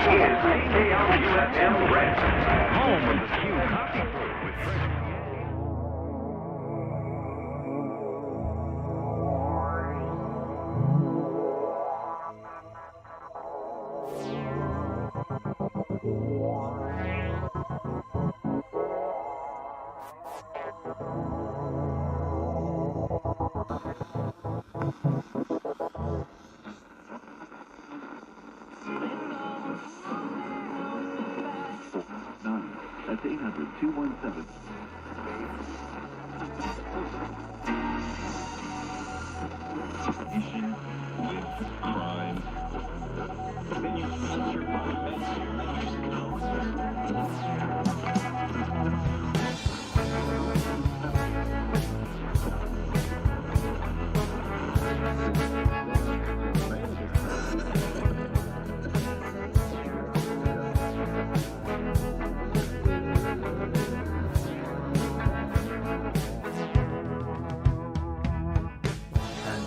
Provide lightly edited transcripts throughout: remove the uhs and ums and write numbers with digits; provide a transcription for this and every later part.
KJJR Red, home of the Q Coffee Crew with Fred. That's 800-217. Issue with crime. Then you spend your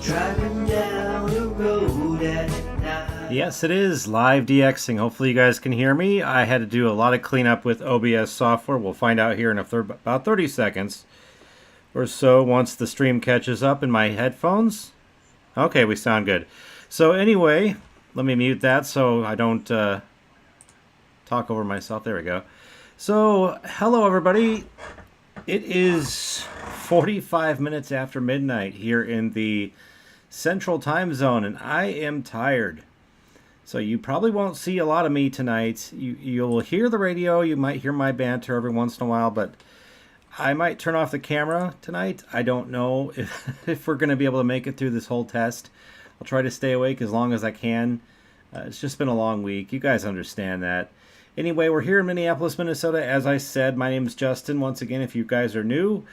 Driving down the road at night. Yes, it is live DXing. Hopefully you guys can hear me. I had to do a lot of cleanup with OBS software. We'll find out here in about 30 seconds or so once the stream catches up in my headphones. Okay, we sound good. So anyway, let me mute that so I don't talk over myself. There we go. So, hello everybody. It is 45 minutes after midnight here in the Central Time Zone, and I am tired. So you probably won't see a lot of me tonight. You'll hear the radio, you might hear my banter every once in a while, but I might turn off the camera tonight. I don't know if we're going to be able to make it through this whole test. I'll try to stay awake as long as I can. It's just been a long week. You guys understand that. Anyway, we're here in Minneapolis, Minnesota. As I said, my name is Justin. Once again, if you guys are new,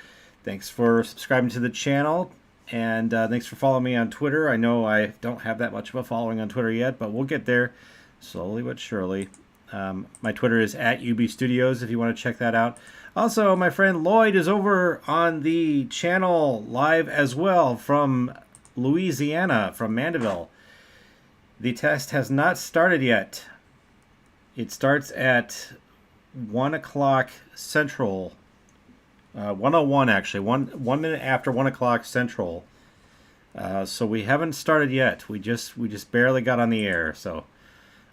thanks for subscribing to the channel. And thanks for following me on Twitter. I know I don't have that much of a following on Twitter yet, but we'll get there slowly but surely. My Twitter is at UBSTUDIOS if you want to check that out. Also, my friend Lloyd is over on the channel live as well from Louisiana, from Mandeville. The test has not started yet. It starts at 1 o'clock Central. 1:01 actually, one minute after 1 o'clock Central. So we haven't started yet. We just barely got on the air. So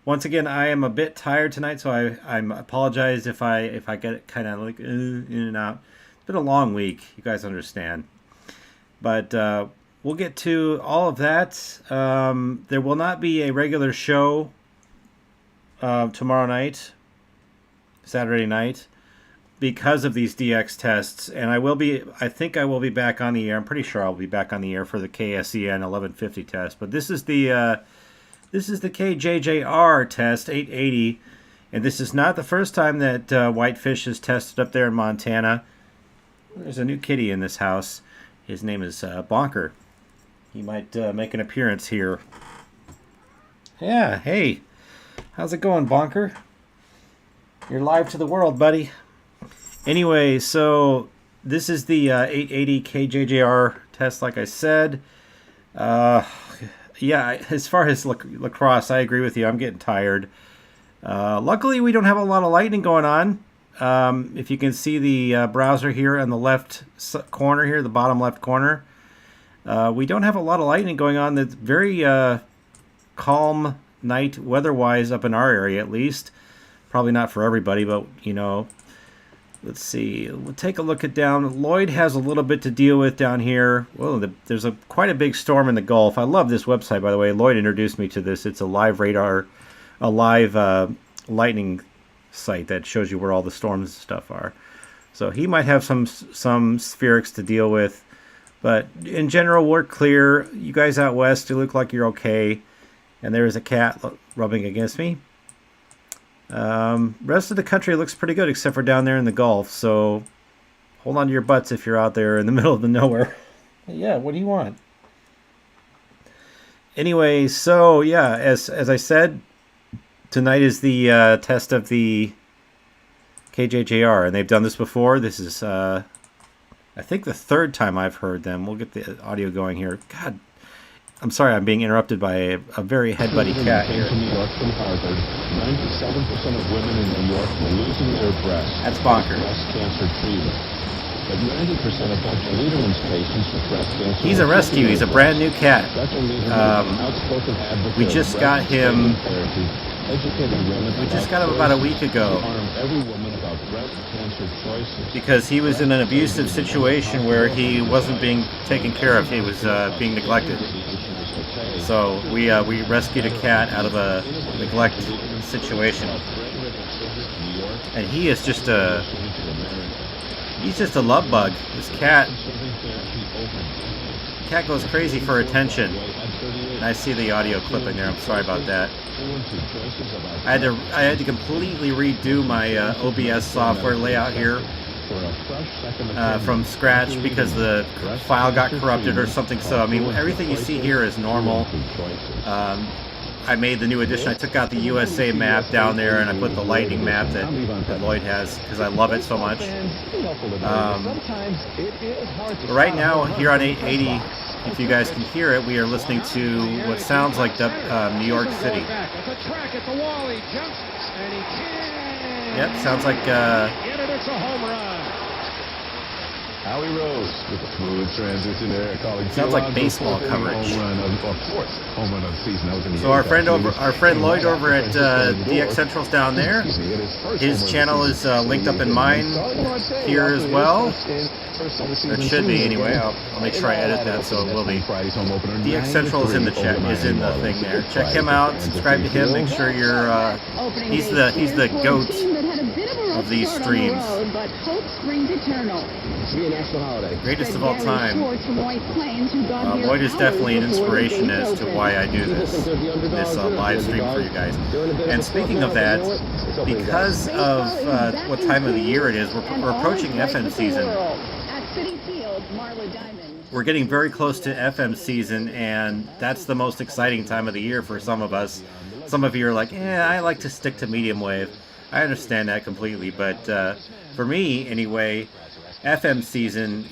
once again, I am a bit tired tonight, so I apologize if I get kind of like in and out. It's been a long week, you guys understand. But we'll get to all of that. There will not be a regular show tomorrow night, Saturday night, because of these DX tests, and I think I will be back on the air. I'm pretty sure I'll be back on the air for the KSEN 1150 test. But this is the KJJR test 880, and this is not the first time that Whitefish is tested up there in Montana. There's a new kitty in this house. His name is Bonker. He might make an appearance here. Yeah, hey, how's it going, Bonker? You're live to the world, buddy. Anyway, so this is the 880 KJJR test, like I said. Yeah, as far as lacrosse, I agree with you. I'm getting tired. Luckily, we don't have a lot of lightning going on. If you can see the browser here on the left corner here, the bottom left corner, we don't have a lot of lightning going on. That's very calm night weather-wise up in our area, at least. Probably not for everybody, but, you know. Let's see. We'll take a look at down. Lloyd has a little bit to deal with down here. Well, there's quite a big storm in the Gulf. I love this website, by the way. Lloyd introduced me to this. It's a live radar, a live lightning site that shows you where all the storms and stuff are. So he might have some spherics to deal with, but in general, we're clear. You guys out west, you look like you're okay. And there is a cat rubbing against me. Rest of the country looks pretty good except for down there in the Gulf, so hold on to your butts if you're out there in the middle of the nowhere. Yeah, what do you want? Anyway, so yeah, as I said, tonight is the test of the KJJR, and they've done this before. This is I think the third time I've heard them. We'll get the audio going here. God, I'm sorry, I'm being interrupted by a very headbutty cat here. New York from Harvard, 97% of women in New York were losing their breasts. That's bonkers. Breast cancer treatment. But 90% of Dr. Lederman's patients with breast cancer. He's a rescue. He's a brand new cat. Dr. Lederman is an outspoken advocate We just of got breast him. therapy, educating women We just about got him about a choice, week ago. to arm every woman about breast cancer choices. Because he was in an abusive situation where he wasn't being taken care of. He was being neglected. So we rescued a cat out of a neglect situation. And he is just he's just a love bug. This cat goes crazy for attention. And I see the audio clipping there. I'm sorry about that. I had to completely redo my OBS software layout here from scratch because the file got corrupted or something. So I mean, everything you see here is normal. I made the new addition. I took out the USA map down there and I put the lightning map that Lloyd has because I love it so much. But right now, here on 880, if you guys can hear it, we are listening to what sounds like New York City. Yep, sounds like Howie Rose with a smooth transition there, calling sounds like baseball coverage. Home run of the season. That was in the So our friend Lloyd over at DX Central's down there. His channel is linked up in mine here as well. Or it should be anyway. I'll make sure I edit that so it will be. DX Central is in the chat, is in the thing there. Check him out. Subscribe to him. Make sure you're. He's the goat of these streams. Greatest of all time. Lloyd is definitely an inspiration as to why I do this live stream for you guys. And speaking of that, because of what time of the year it is, we're approaching FM season. We're getting very close to FM season, and that's the most exciting time of the year for some of us. Some of you are like, I like to stick to medium wave. I understand that completely, but for me, anyway, FM season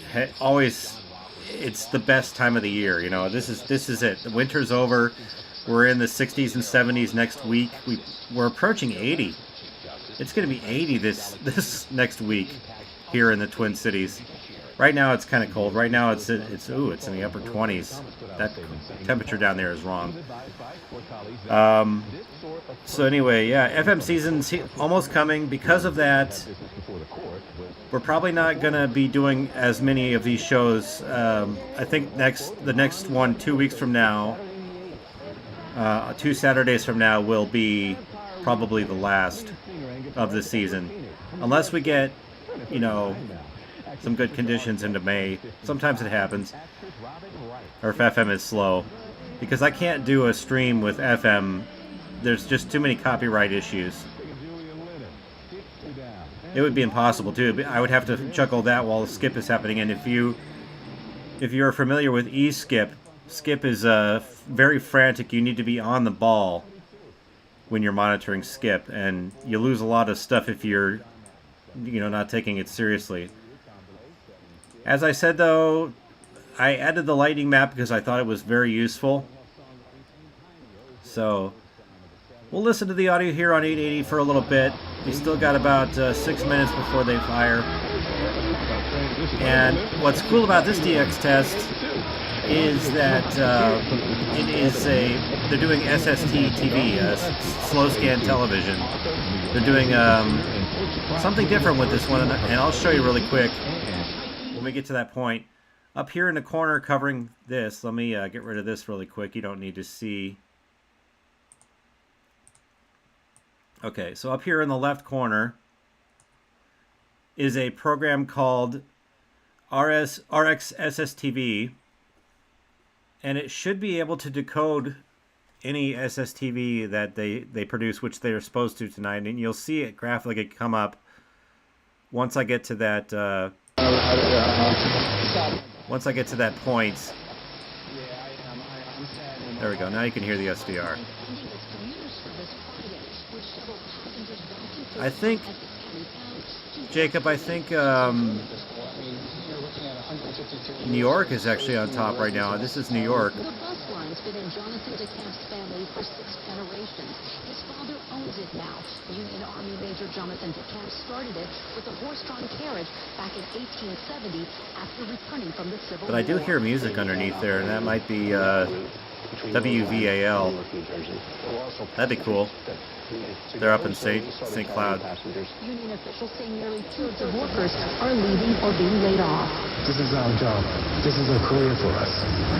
it's the best time of the year. You know, this is it. The winter's over. We're in the 60s and 70s next week. We're approaching 80. It's going to be 80 this next week here in the Twin Cities. Right now it's kind of cold. Right now it's in the upper 20s. That temperature down there is wrong. So anyway, yeah, FM season's almost coming. Because of that, we're probably not going to be doing as many of these shows. I think the next one 2 weeks from now, 2 Saturdays from now, will be probably the last of the season. Unless we get, some good conditions into May. Sometimes it happens. Or if FM is slow. Because I can't do a stream with FM. There's just too many copyright issues. It would be impossible too. I would have to juggle that while skip is happening. And if you're familiar with eSkip, skip is very frantic. You need to be on the ball when you're monitoring skip, and you lose a lot of stuff if you're not taking it seriously. As I said, though, I added the lightning map because I thought it was very useful. So we'll listen to the audio here on 880 for a little bit. We still got about 6 minutes before they fire. And what's cool about this DX test is that they're doing SST TV, slow scan television. They're doing something different with this one, and I'll show you really quick when we get to that point. Up here in the corner covering this, let me get rid of this really quick. You don't need to see. Okay, so up here in the left corner is a program called RxSSTV, and it should be able to decode any SSTV that they produce, which they're supposed to tonight, and you'll see it graphically come up once I get to that point. There we go. Now you can hear the SDR. I think, Jacob, New York is actually on top right now. This is New York. It's been in Jonathan DeCamp's family for 6 generations. His father owns it now. Union Army Major Jonathan DeCamp started it with a horse-drawn carriage back in 1870 after returning from the Civil War. But I do hear music underneath there, and that might be WVAL. That'd be cool. They're up in St. Cloud. Union officials say nearly 2/3 of workers are leaving or being laid off. This is our job. This is a career for us.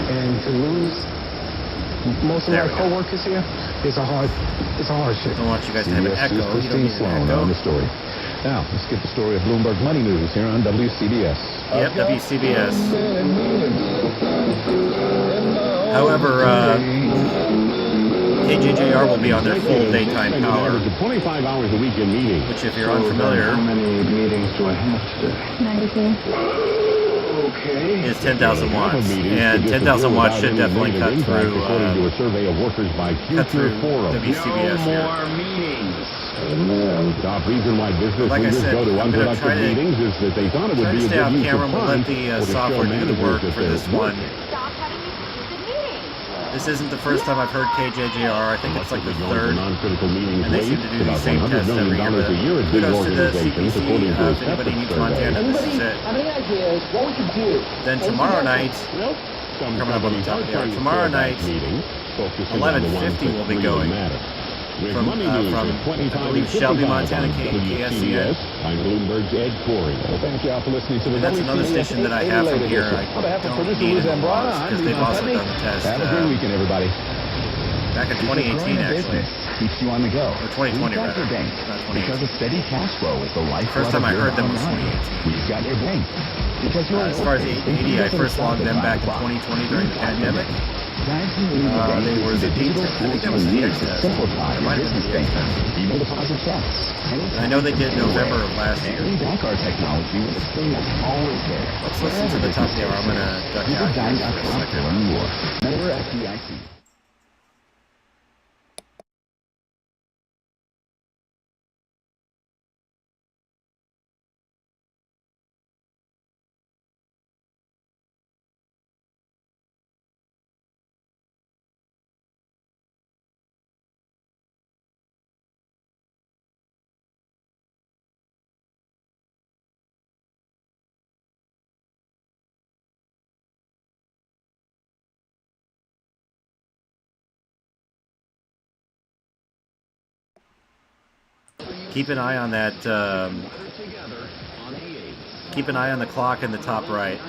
And to lose most of our co-workers here is a hardship. I don't want you guys to have an echo. You don't Christine need an Sloan echo. on the story. Now, let's get the story of Bloomberg Money News here on WCBS. Yep, WCBS. However, KJJR will be on their full daytime power, 25 hours a week in meetings. which if you're unfamiliar, How many meetings do I have today? 92. Okay. is 10,000 watts. And 10,000 watts should definitely cut through according to a survey of workers by Future Forum. WCBS here. meetings. Top reason why business Like I leaders said, go to I'm gonna unproductive try to- meetings is that they thought it would Try be to a stay good off use camera. of We'll time let the or to software show do the managers work that for their this work one. This isn't the first time I've heard KJJR. I think it's like the third. non-critical meetings And they seem to do the same tests every year. But a year at big kudos to the organizations, CPC. according to a If anybody separate needs survey. Montana, this is it. Have any ideas what we could do? Then tomorrow night, Some coming up on the companies top are of the hour. trying to Tomorrow scale back night, meetings, focusing on the 11:50 ones that will be really going. matter. With From, Money News from, at I 25 believe, and Shelby, 55 Montana, on KSEN. WCBS. I'm Bloomberg's Ed Corey. Well, thank y'all for listening to the And that's another WCBS station that I have from here. I On behalf of don't producer need Liz it Ambrose, because they've also done the test have a great weekend, everybody. back in 2018, actually. Keeps you on the go. Or 2020, We've got rather. your bank. Not 2018. Because a steady cash flow is the lifeblood First time I of your heard them bottom was line. 2018. We've got your bank. Because your As far as 80, I first logged them back in 2020 during the pandemic. They were the digital I think that was the DX test. Simplify It your might have been business the DX banking. test. Even deposit checks. I know they did November of last And year. we back our technology with a thing that's always there. Let's listen to the top of the hour. I'm going to duck out here for a Digibank.com to second. learn more. Member FDIC. Keep an eye on that. Keep an eye on the clock in the top right.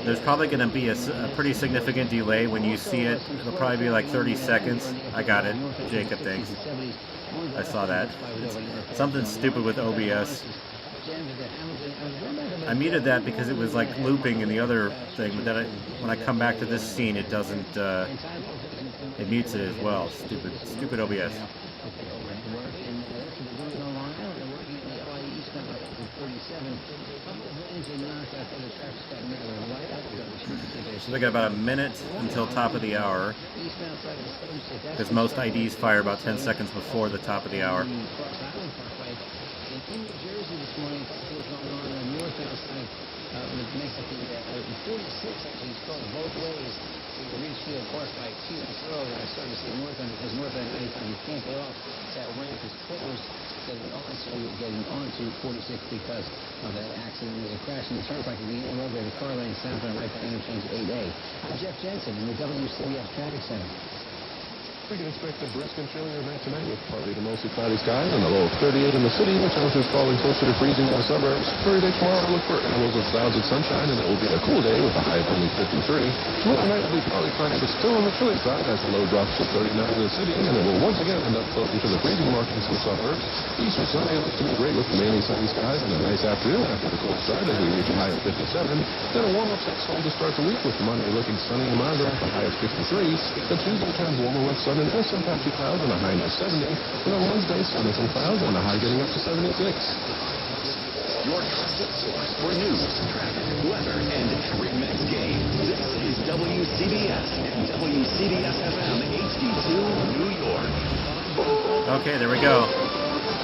There's probably going to be a pretty significant delay when you see it. It'll probably be like 30 seconds. I got it. Jacob, thanks. I saw that. It's something stupid with OBS. I muted that because it was like looping in the other thing, but then when I come back to this scene, it doesn't. It mutes it as well. Stupid OBS. So we got about a minute until top of the hour, because most IDs fire about 10 seconds before the top of the hour. In New Jersey this morning, it was going on the north outside that makes up the 46 actually is called both ways to Ridgefield Park by Keaton Road. I started to see north end because north end anytime you can't get off, that ramp is closed getting on, so you're getting onto 46 because of that accident. There's a crash in the turnpike at the road there, the car lane southbound right by interchange 8A. I'm Jeff Jensen in the WCBS Traffic Center. We can expect a brisk and chilly event tonight with partly to mostly cloudy skies and a low of 38 in the city, with temperatures falling closer to freezing in the suburbs. Thursday tomorrow, look for intervals of clouds and sunshine, and it will be a cool day with a high of only 53. Tomorrow night will be partly cloudy, but still on the chilly side as the low drops to 39 in the city, and it will once again end up closer to the freezing mark in some suburbs. Eastern Sunday looks to be great with mainly sunny skies and a nice afternoon after the cold start as we reach a high of 57. Then a warm-up takes home to start the week with Monday looking sunny and mild with a high of 63. The Tuesday turns warmer with sun and some patchy clouds and a high of 70. And on Wednesday, sun and some clouds and a high getting up to 76. Your trusted source for news, traffic, weather, and every Mets game. This is WCBS and WCBS FM HD2 New York. Okay, there we go.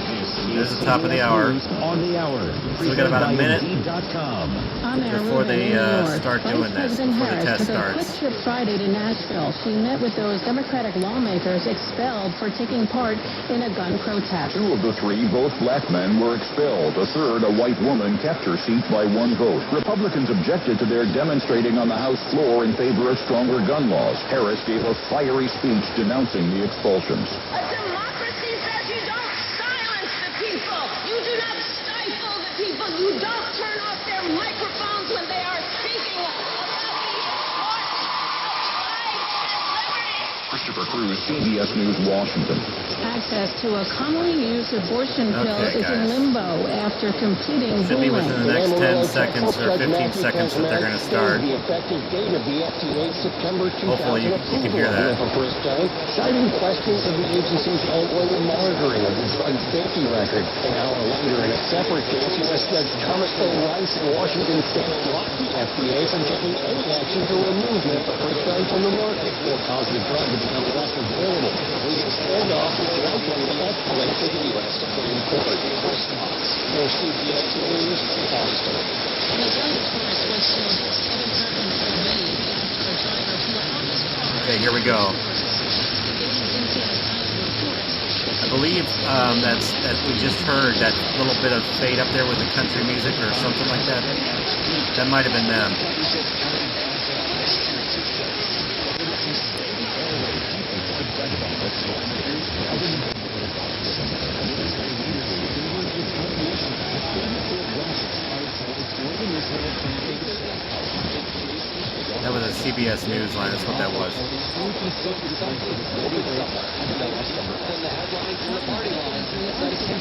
This There's the top of the hour. On the hour. So we got about a minute before they start doing this, before the test starts. Quick trip Friday to Nashville. She met with those Democratic lawmakers expelled for taking part in a gun protest. 2 of the 3, both black men, were expelled. A third, a white woman, kept her seat by 1 vote. Republicans objected to their demonstrating on the House floor in favor of stronger gun laws. Harris gave a fiery speech denouncing the expulsions. A democracy says you don't silence the people. You do not stifle the people. You don't turn off their microphones when they are speaking about the importance of life and liberty. Christopher Cruz, CBS News, Washington. Access to a commonly used abortion pill is in limbo after completing Should be within the next 10 seconds or 15 seconds that they're going to start. The effective date of the FDA September 2000 Hopefully you can hear that. Citing questions of the agency's ongoing monitoring of the drug safety record. An hour later, in a separate case, U.S. Judge Thomas O. Rice in Washington State blocked the FDA from taking any action to remove mifepristone from the market or cause the drug to become less available. We can stand off is likely to escalate to the U.S. Supreme Court. Response. For CBS News, Boston. Okay, here we go. I believe that we just heard that little bit of fade up there with the country music or something like that. That might have been them. That was a CBS News line, that's what that was.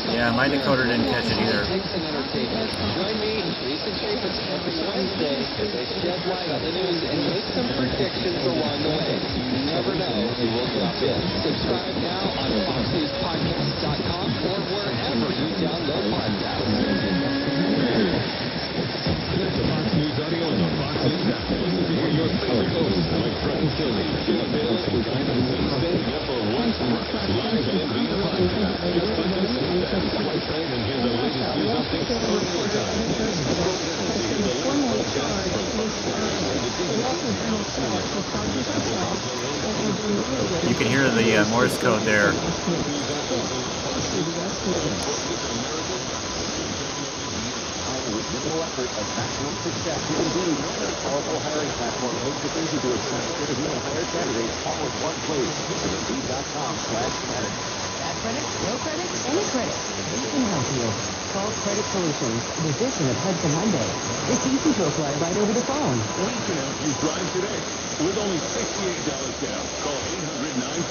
Yeah, my decoder didn't catch it either. Join me, Lisa Chaffetz, every Wednesday as they shed light on the news and make some predictions along the way. You never know who will drop in. Subscribe now on FoxNewsPodcast.com or wherever you download podcasts. Listen to Fox News Audio and the Fox News app. Listen to hear your favorite hosts like Fred and Philly. Available Wednesday for one spot, live and via podcast. It's fun to see that. Like Fred and hear the latest news updates on your time. You can hear the Morse code there. Effort of maximum success. You can be a powerful hiring platform makes it easy to attract good and hire candidates all in one place. Visit Indeed.com/credit. Bad credit? No credit? Any credit? We can help you. Call Credit Solutions, division of Hudson Hyundai. It's easy to apply right over the phone. We can help you drive today with only $68 down. Call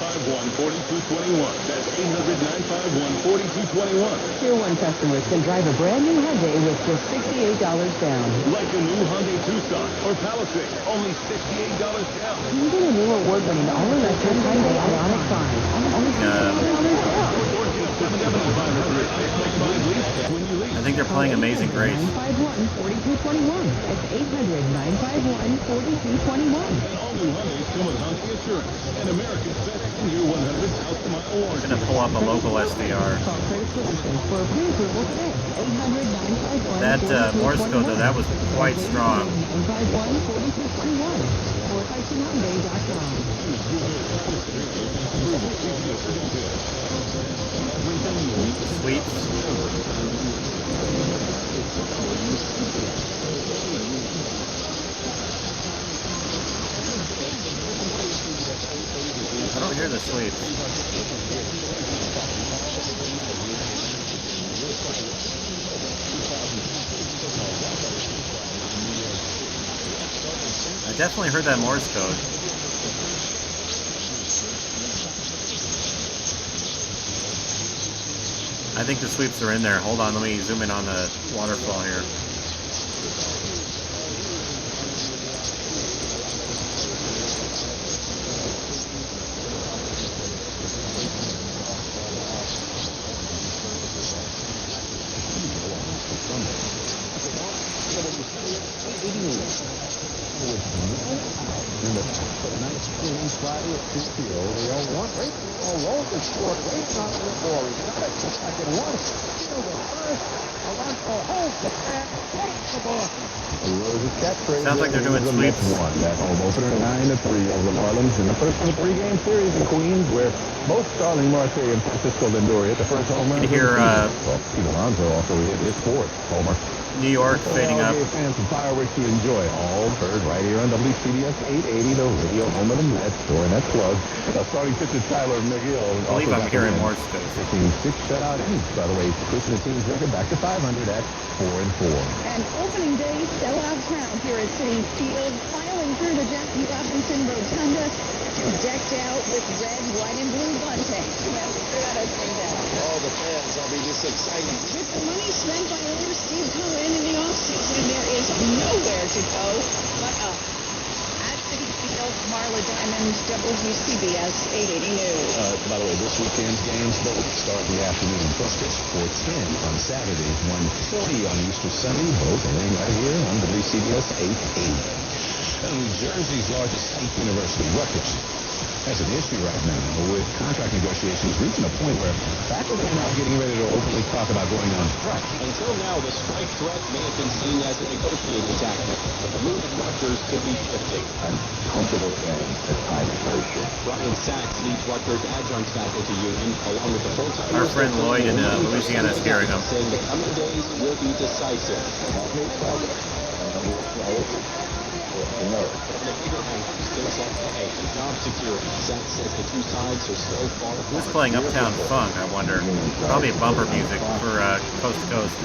800-951-4221. That's 800-951-4221. Tier 1 customers can drive a brand new Hyundai with just $68 down. Like a new Hyundai Tucson or Palisade, only $68 down. Even a new award-winning all-electric Hyundai Ioniq 5. Only $68 down. I think they're playing Amazing Grace. 951-4221. That's 800-951-4221. All new Hyundais come with Hyundai Assurance and America's best new 100,000-mile warranty. I'm going to pull up a local SDR. That Morse code, though, that was quite strong. Sweeps. I don't hear the sweeps. I definitely heard that Morse code. I think the sweeps are in there. Hold on, let me zoom in on the waterfall here. ball rolls it short, way out the ball. He's got it to second one. Field at first. Alonso holds the pass. Takes the ball. Sounds like they're doing sweeps. That home opener 9-3 over the Marlins in the first of a three-game series in Queens, where both Starling Marte and Francisco Lindor hit the first home run. You can hear Pete Alonso also hit his fourth homer. New York fading up. Gave fans some fireworks to enjoy. All heard right here on WCDS 880, the radio home of the Mets, during that plug. Starting pitcher Tyler McGill. I believe I'm hearing Morse Code. 6 shutout innings, by the way, pushing the team's record back to 500 at 4-4. An opening day sellout crowd here at Citi Field, filing through the Jackie Robinson Rotunda, decked out with red, white, and blue bunting. Well, through that opening day. All the fans will be just excited. With the money spent by owner Steve Cohen in the offseason, there is nowhere to go but up. At Citi Field, Marla Diamond, WCBS 880 News. By the way, this weekend's games both start in the afternoon. First pitch 4:10 on Saturday, 1:40 on Easter Sunday, both airing right here on WCBS 880. New Jersey's largest state university, Rutgers, has an issue right now with contract negotiations reaching a point where faculty are now getting ready to openly talk about going on strike. Until now, the strike threat may have been seen as a negotiating tactic, but the mood at Rutgers could be shifting. Uncomfortable saying it's high inflation. Brian Sachs leads Rutgers adjunct faculty union, along with the full-time. Our friend Lloyd in Louisiana is hearing him. Saying the coming days will be decisive. Who's playing Uptown Funk, I wonder? Probably bumper music for Coast to Coast.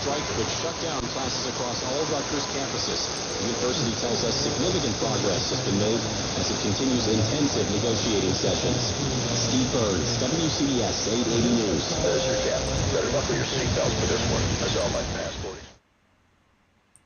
Strike would shut down classes across all Rutgers campuses. The university tells us significant progress has been made as it continues intensive negotiating sessions. Steve Burns, WCBS 880 News. There's your captain. Better buckle your seatbelt for this one. I saw my passport.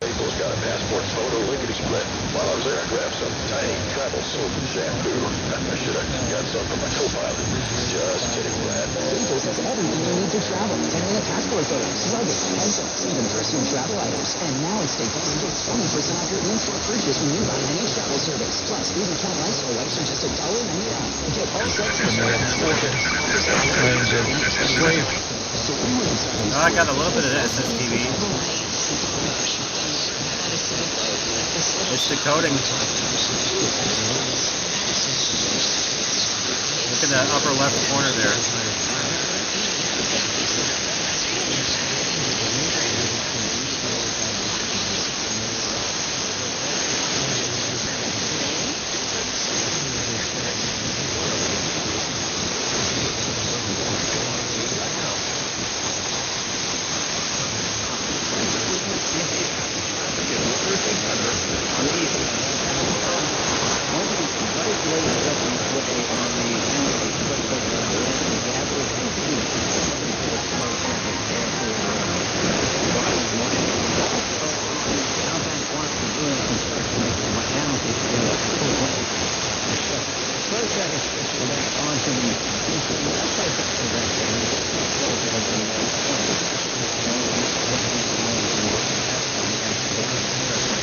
April's got a passport photo lickety-split. While I was there, I grabbed some tiny travel soap and shampoo. I should have got some from my co-pilot. Just kidding, Brad. Staples has everything you need to travel. Family of passport photos, luggage, pencils, even personal travel items. And now at Staples, you get 20% off your in-store purchase when you buy any travel service. Plus, Food and Count Lifestyle wipes are just $1.99. Get all sets from there. Oh, I got a little bit of SSTV. It's decoding. Look at that upper left corner there.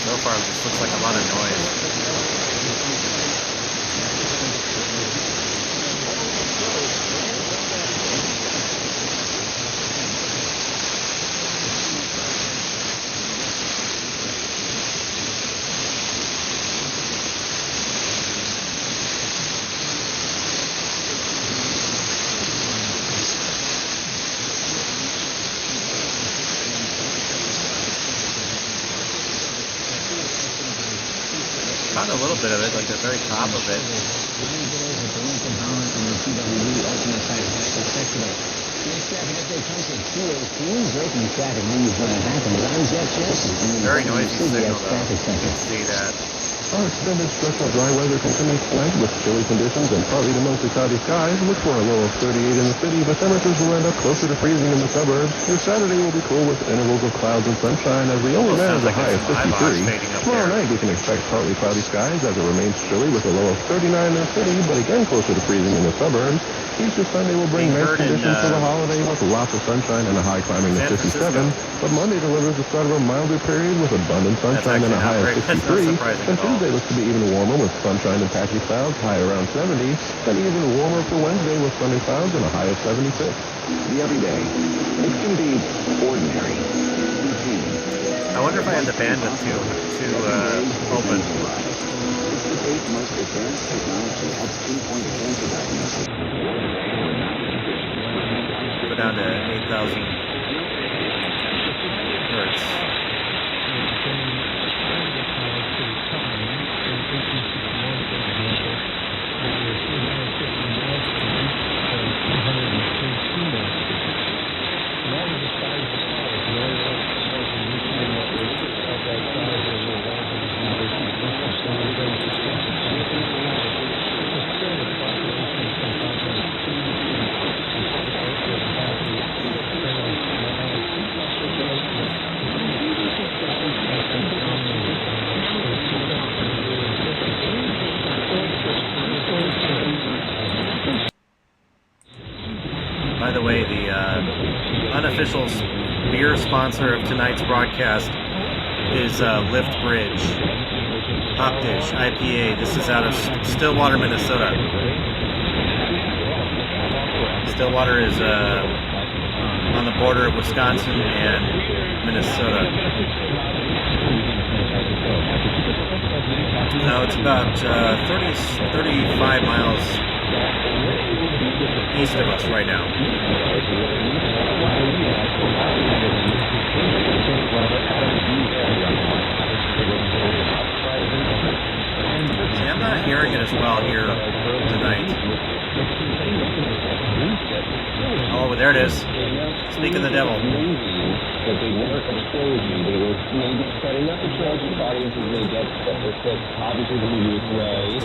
So far, it just looks like a lot of noise. Caught a little bit of it, like the very top of it. Very noisy signal, though. You can see that. Our extended stretch of dry weather continues tonight with chilly conditions and partly to mostly cloudy skies. Look for a low of 38 in the city, but temperatures will end up closer to freezing in the suburbs. Your Saturday will be cool with intervals of clouds and sunshine as we only manage a high of 53. Tomorrow night we can expect partly cloudy skies as it remains chilly with a low of 39 in the city, but again closer to freezing in the suburbs. Easter Sunday will bring nice conditions for the holiday with lots of sunshine and a high climbing to 57. But Monday delivers the start of a milder period with abundant sunshine and a high of 63. And Tuesday looks to be even warmer with sunshine and patchy clouds, high around 70. And even warmer for Wednesday with sunny clouds and a high of 76. The everyday. It can be ordinary. Routine. I wonder if I had the bandwidth to open. It's the day's most advanced technology helps pinpoint cancer diagnosis. Go down to 8,000 hertz. By the way, the unofficial beer sponsor of tonight's broadcast is Lift Bridge Hop Dish IPA. This is out of Stillwater, Minnesota. Stillwater is on the border of Wisconsin and Minnesota. No, it's about 35 miles east of us right now. See, I'm not hearing it as well here tonight. Oh, there it is. Speak of the devil. That they weren't exposing. They were maybe setting up the tragic audiences they get that obviously the movie was Ray.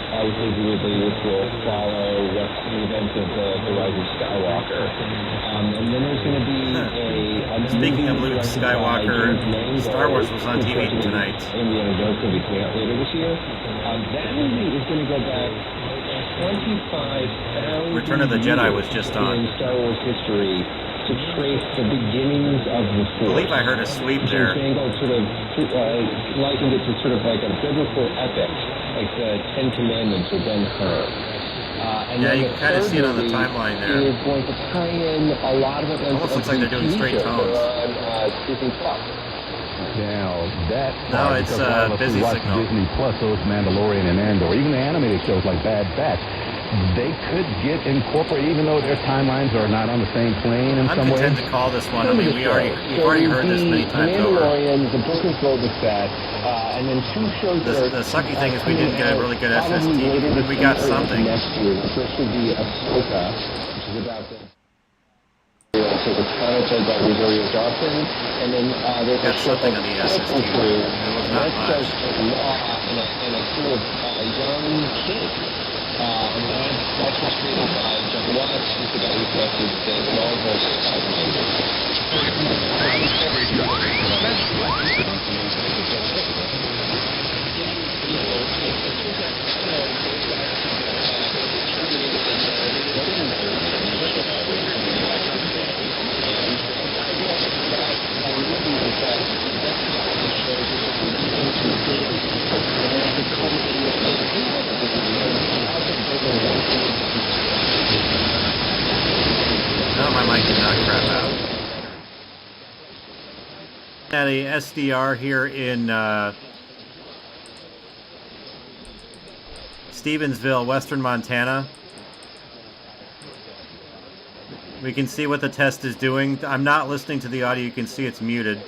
Obviously which will follow what's the events of the Rise of Skywalker. And then there's going to be a Speaking of Luke Skywalker, Star Wars was on TV tonight. Indiana Jones will be coming out later this year. That movie is going to go back 25,000 Return of the Jedi was just on. in Star Wars history to trace the beginnings of the Force. I believe I heard a sweep there. Jango sort of likened it to sort of like a biblical epic, like the Ten Commandments with Ben Hur. Yeah, you can kind of see it on the timeline there. Is going to tie in a lot of events. Almost looks like they're doing straight tones. On Disney Plus. Now, that no, it's busy signal. Disney Plus, those Mandalorian and Andor, even the animated shows like Bad Batch, they could get incorporated, even though their timelines are not on the same plane in some ways. I'm content to call this one. I mean, we've already heard this many times over. Mandalorian, the Book of Boba Fett, and then two shows that are... The sucky thing is we didn't get a really good SST, but we got something. Next year, the first would be Ahsoka, which is about the... So the content by Rosario Dawson, and then there's got something on the SST. It was not much. And a sort of young kid. And that's was created by John Watts, who's the guy who collected the Marvel's No, my mic did not crap out. At a SDR here in Stevensville, Western Montana. We can see what the test is doing. I'm not listening to the audio. You can see it's muted.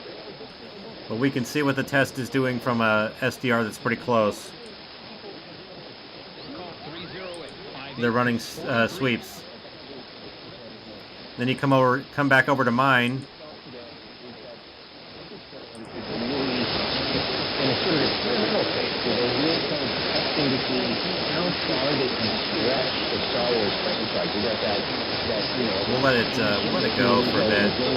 But we can see what the test is doing from a SDR that's pretty close. They're running sweeps. Then you come back over to mine. In a sort of experimental phase, where they're really kind of testing to see how far they can stretch the Star Wars franchise. We got that We'll let it go for a bit. We've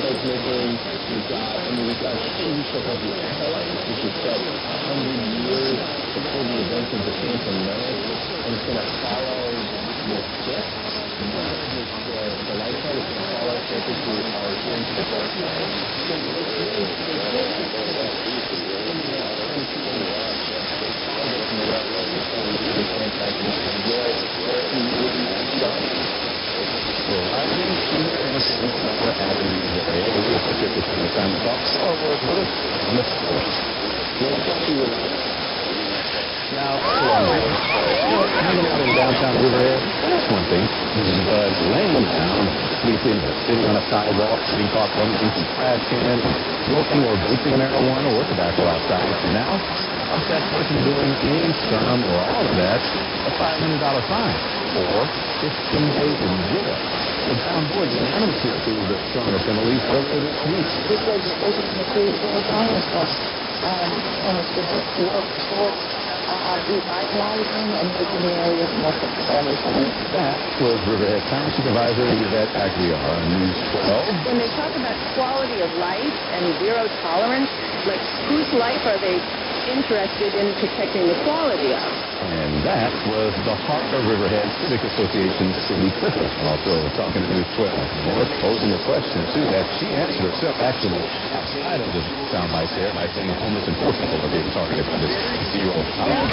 got a TV show called The Acolyte, which is set 100 years before the events of the Phantom Menace, and it's going to follow the Sith. The light side is going to follow Sith through our Now, hanging out in downtown Riverhead, that's one thing. But laying down, sleeping, or sitting on a sidewalk, sitting caught rummaging some trash cans, smoking or vaping marijuana or tobacco outside. Now, what's that person doing any, some, or all of that? A $500 fine, or 15 days in jail. The town board unanimously approved the stronger penalties earlier this week. This legislation includes $4 plus revitalizing and making the area more family-friendly. That was Riverhead Town Supervisor Yvette Aguiar on News 12. When they talk about quality of life and zero tolerance, like whose life are they interested in protecting the quality of? And that was the heart of Riverhead Civic Association Cindy Clifford, also talking to News 12. Morris posing a question to that she answered herself actually outside of the soundbite there by saying homeless and poor people are being targeted by this zero tolerance.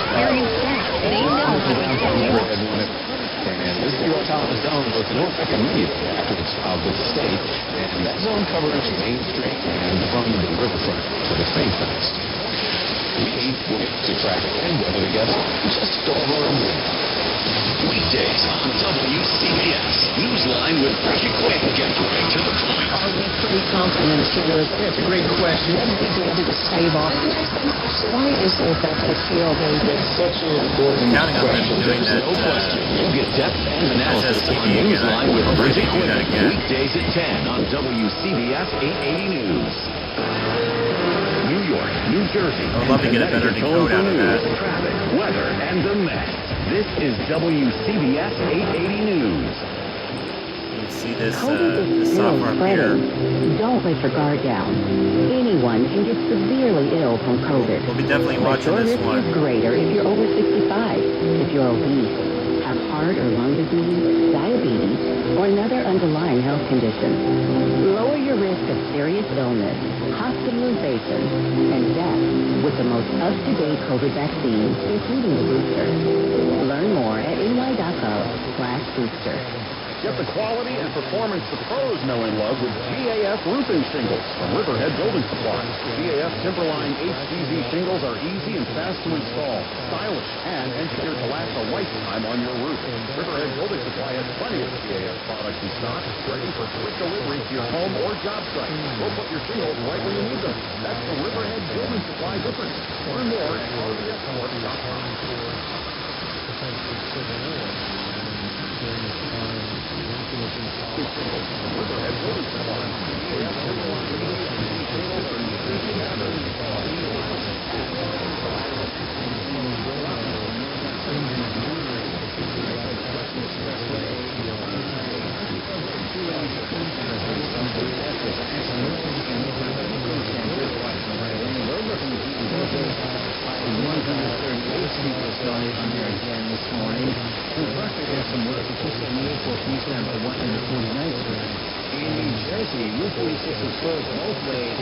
And this zero tolerance zone was the North Second Media after the child with the state, and that zone covers Main Street and from the riverfront to the train tracks. We went to traffic and weather together just over a minute. Weekdays on WCBS. Newsline with Ricky Quinn. Get right to the point. Are we pretty confident here? That's a great question. What do we do to stave off? Why is it that the field is such an important question? Doing that, no question. You'll get depth and analysis on Newsline with Ricky Quinn. Weekdays at 10 on WCBS 880 News. New York, New Jersey, I would love to get a better decode out of that. Traffic, weather, and the Met. This is WCBS 880 News. You see this, COVID is this still software up here. spreading. Don't let your guard down. Anyone can get severely ill from COVID. We'll be definitely watching But your this risk one. is greater if you're over 65, if you're obese, have heart or lung disease, diabetes, or another underlying health condition. Lower your risk of serious illness, hospitalization, and death with the most up-to-date COVID vaccine, including the booster. Learn more at ny.gov/booster. Get the quality and performance the pros know and love with GAF roofing shingles from Riverhead Building Supply. GAF Timberline HGV shingles are easy and fast to install, stylish, and engineered to last a lifetime on your roof. Riverhead Building Supply has plenty of GAF products in stock, ready for quick delivery to your home or job site. We'll put your shingles right where you need them. That's the Riverhead Building Supply difference. Learn more at rbsport.com. In New Jersey, Route 46 was closed both ways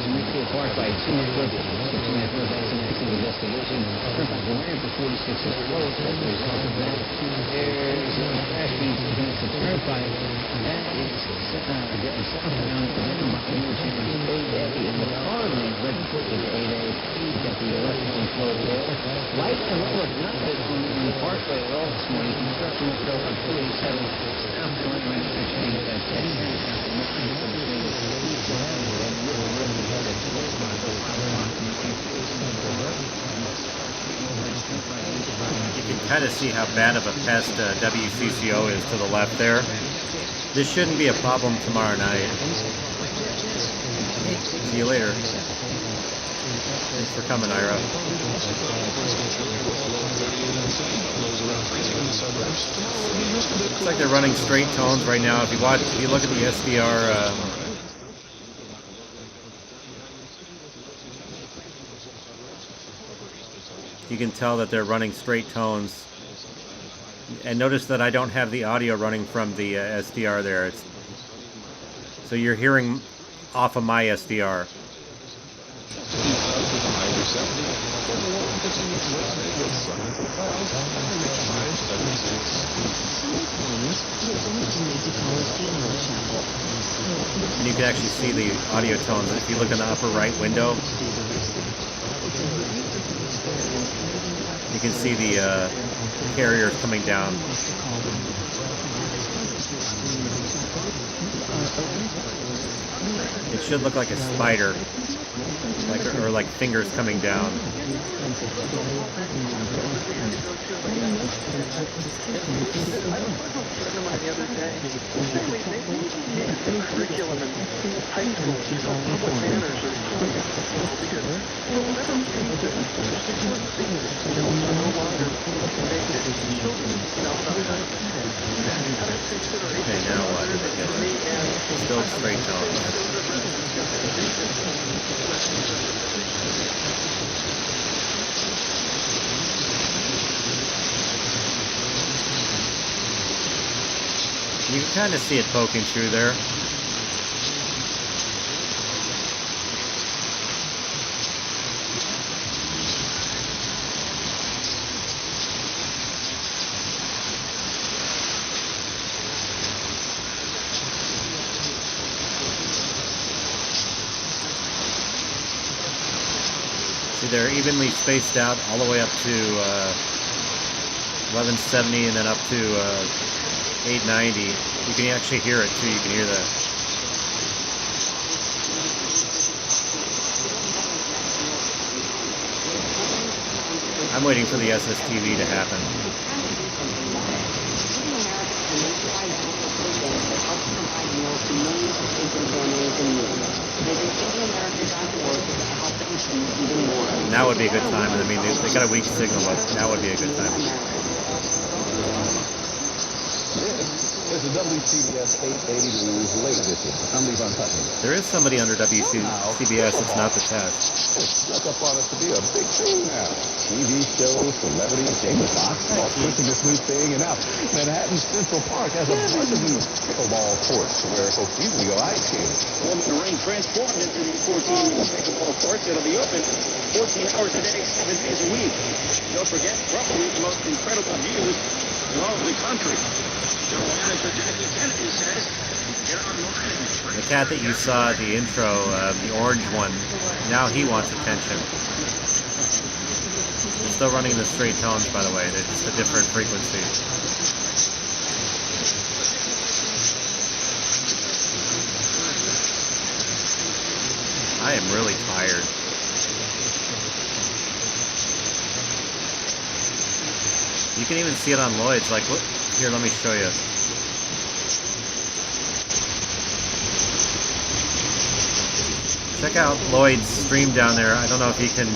in Route 4 Park by 2 neighborhoods. 6 neighborhoods that's an active investigation. Turnpike Warren for 46 is closed as a result of that. There's a crash against the Turnpike. That is getting southbound down by Interchange 8A in the car lane, right before the 8A. You've got the left lane closed there. Light and look, nothing on the Parkway at all this morning. Construction will go on 47 south going around Interchange at 10. You can kind of see how bad of a pest WCCO is to the left there. This shouldn't be a problem tomorrow night. See you later. Thanks for coming, Ira. Looks like they're running straight tones right now. If you look at the SDR, you can tell that they're running straight tones. And notice that I don't have the audio running from the SDR there. So you're hearing off of my SDR. And you can actually see the audio tones if you look in the upper right window. You can see the carriers coming down. It should look like a spider, or like fingers coming down. Okay, now what are they doing? Still straight tones. You can kind of see it poking through there. See, they're evenly spaced out all the way up to 1170 and then up to 890. You can actually hear it too. You can hear the I'm waiting for the SSTV to happen. Now would be a good time. I mean, they got a weak signal, but now would be a good time. This is WCBS 880 News Late Edition. I'm Levon Putnam. There is somebody under WCBS that's not the test. It's stuck up on us to be a big thing now. TV shows, celebrities, Jamie Foxx, all pushing this new thing. And now Manhattan Central Park has a bunch of new pickleball courts where folks usually go ice skating. Well, the ring transformed into these 14 pickleball courts that'll be open 14 hours a day, 7 days a week. Don't forget, probably the most incredible views in all of the country. The cat that you saw at the intro, the orange one, now he wants attention. They're still running the straight tones, by the way. They're just a different frequency. I am really tired. You can even see it on Lloyd's. Like, look here, let me show you. Check out Lloyd's stream down there. I don't know if you can,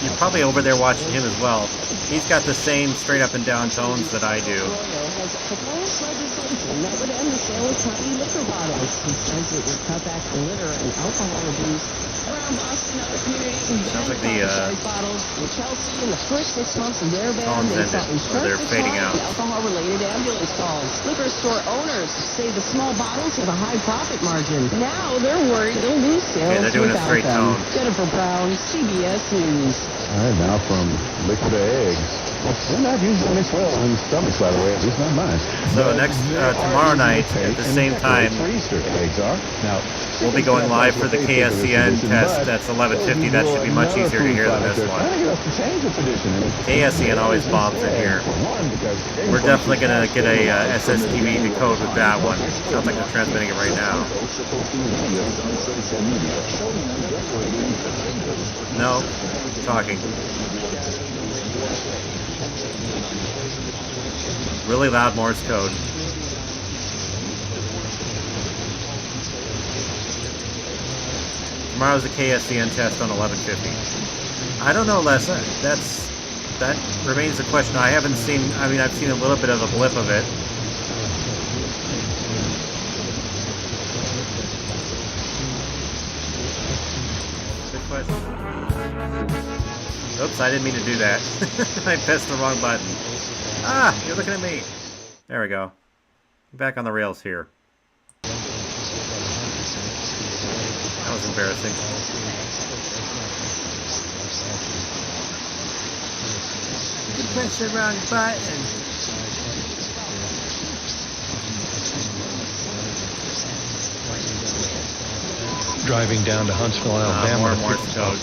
you're probably over there watching him as well. He's got the same straight up and down tones that I do. That would end the sale of tiny liquor bottles. He says it would cut back the litter and alcohol abuse around Boston, other communities. Sounds like the bottles in Chelsea in the first 6 months of their ban. tones ended, or they're fading out. Alcohol-related ambulance calls. Liquor store owners say the small bottles have a high profit margin. Now they're worried they'll lose sales. Okay, they're doing a straight tone. Jennifer Brown, CBS News. All right, now from liquor to eggs. They're not usually mixed well in stomachs, by the way. At least not mine. So next tomorrow night at the same time, we'll be going live for the KSEN test. That's 11:50. That should be much easier to hear than this one. KSEN always bombs in here. We're definitely going to get a SSTV decode with that one. Sounds like they're transmitting it right now. No, talking. Really loud Morse code. Tomorrow's the KSEN test on 11:50. I don't know, Les. That remains a question. I haven't seen. I mean, I've seen a little bit of a blip of it. Good question. Oops, I didn't mean to do that. I pressed the wrong button. Ah, you're looking at me. There we go. Back on the rails here. was embarrassing. You press the wrong button. Driving down to Huntsville, Alabama. More Morse code.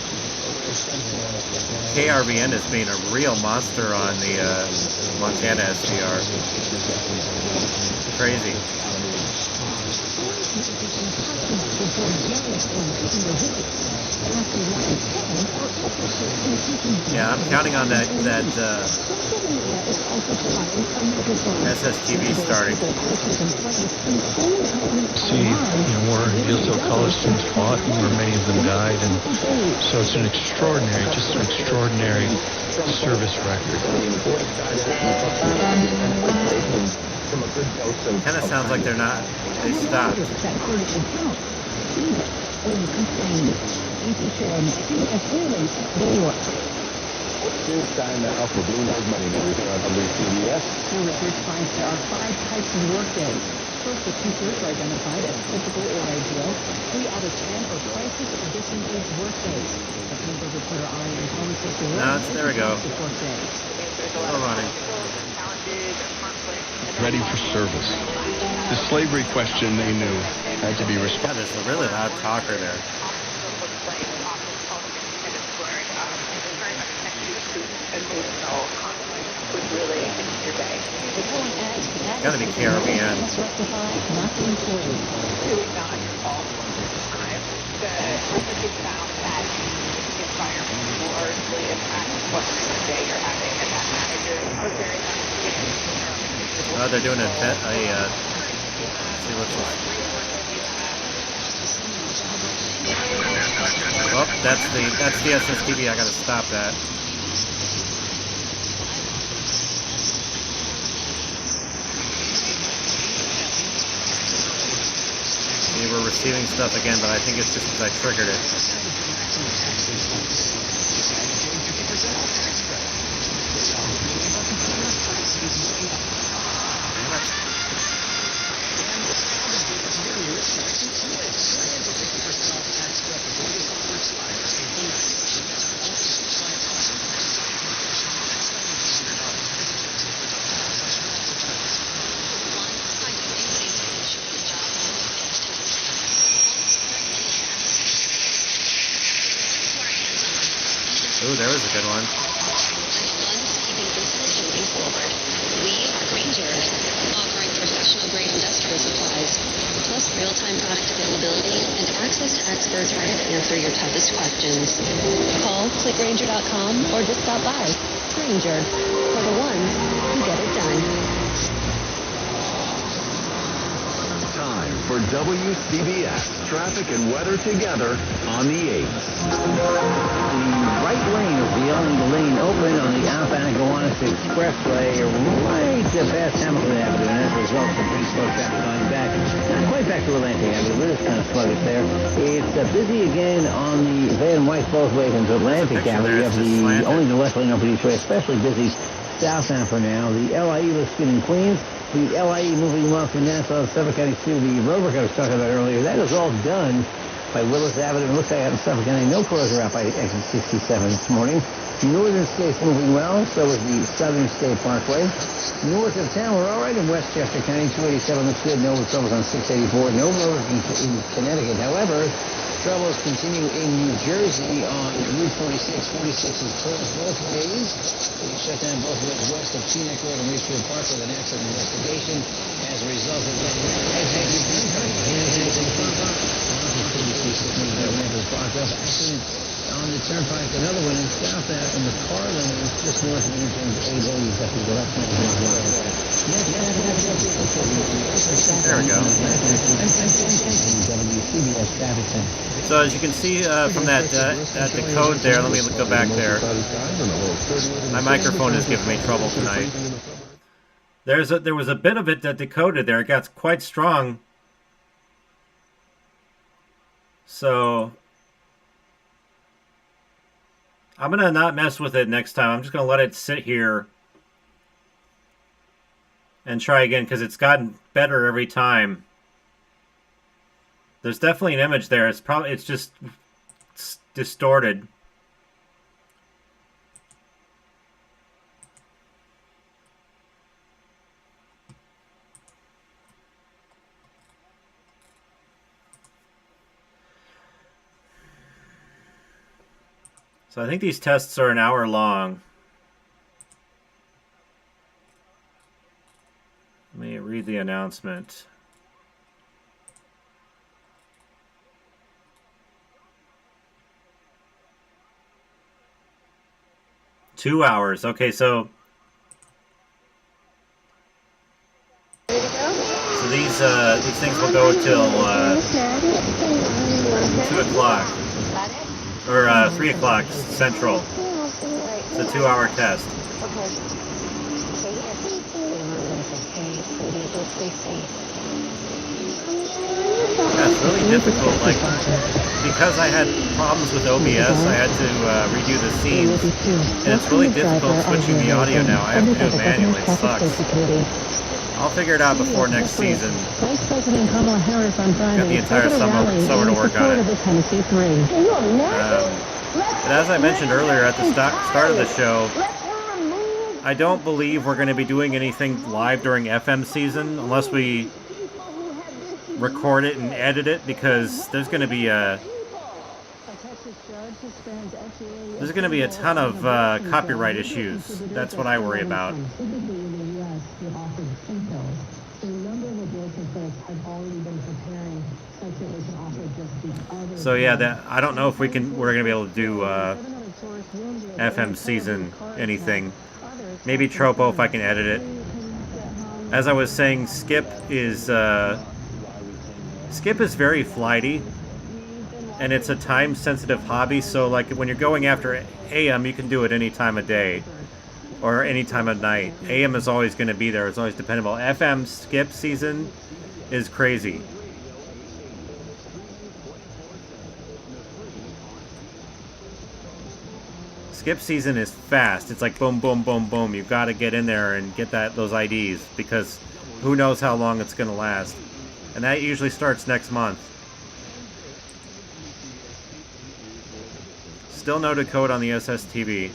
KRVN is being a real monster on the Montana SDR. Crazy. Yeah, I'm counting on that SSTV starting. See, where Hillsdale College students fought, and where many of them died, and so it's an extraordinary, just an extraordinary service record. Kind of sounds like they stopped. It's time now for Bloomberg Money News here on WCBS. New research finds there are 5 types of workdays. First, the 2/3 are identified as typical or ideal. 3 out of 10 are crisis or disengaged workdays. The Bloomberg reporter Ariane Holmes says the There we go. Still running. Ready for service. The slavery question they knew had to be responded. There's a really loud talker there. It's gotta be KRVN. Oh, they're doing let's see what's this. Oh, that's the SSTV. I gotta stop that. See, we're receiving stuff again, but I think it's just because I triggered it. Ooh, there was a good one. Keeping business moving forward. We are Ranger, offering professional-grade industrial supplies, plus real-time product availability and access to experts ready to answer your toughest questions. Call clickranger.com or just stop by. Ranger, for the ones who get it done. Time for WCBS traffic and weather together on the 8th. The right lane is the only lane open on the outbound Gowanus Expressway right past Hamilton Avenue, and as a result, some pretty slow traffic going back. Not quite back to Atlantic Avenue, but it's kind of sluggish there. It's busy again on the Van White both ways into Atlantic Avenue. You have only the left lane open each way, especially busy southbound for now. The LIE looks good in Queens. The LIE moving along from Nassau, Suffolk County to the Roebuck I was talking about earlier. That is all done by Willis Avenue. It looks like out in Suffolk County, no cars are out by exit 67 this morning. Northern State's moving well, so is the Southern State Parkway. North of town, we're all right in Westchester County. 287 looks good. No troubles on 684. No troubles in Connecticut. However, troubles continue in New Jersey on Route 46. 46 is closed both ways. They shut down both ways west of Teaneck Road and Reachfield Park with an accident investigation. As a result of that, accident on the turnpike, another one in South Ave in the car lane is just north of Interchange 80. You've got the left lane. There we go. So as you can see from that the code there, let me go back there. My microphone is giving me trouble tonight. There was a bit of it that decoded there. It got quite strong. So I'm going to not mess with it next time. I'm just going to let it sit here and try again because it's gotten better every time. There's definitely an image there. It's just distorted. So I think these tests are an hour long. Let me read the announcement. Two hours. Okay, so these things will go till 2 o'clock or 3 o'clock Central. It's a 2-hour test. Yeah, it's really difficult. Like, because I had problems with OBS, I had to redo the scenes, and it's really difficult switching the audio now. I have to do it manually. It sucks. I'll figure it out before next season. Got the entire summer to work on it. But as I mentioned earlier at the start of the show, I don't believe we're going to be doing anything live during FM season unless we record it and edit it, because there's going to be a ton of copyright issues. That's what I worry about. So yeah, I don't know if we're going to be able to do FM season anything. Maybe Tropo if I can edit it. As I was saying, Skip is very flighty, and it's a time-sensitive hobby. So like when you're going after AM, you can do it any time of day or any time of night. AM is always going to be there. It's always dependable. FM Skip season is crazy. Skip season is fast. It's like boom, boom, boom, boom. You've got to get in there and get those IDs, because who knows how long it's going to last. And that usually starts next month. Still no decode on the SSTV.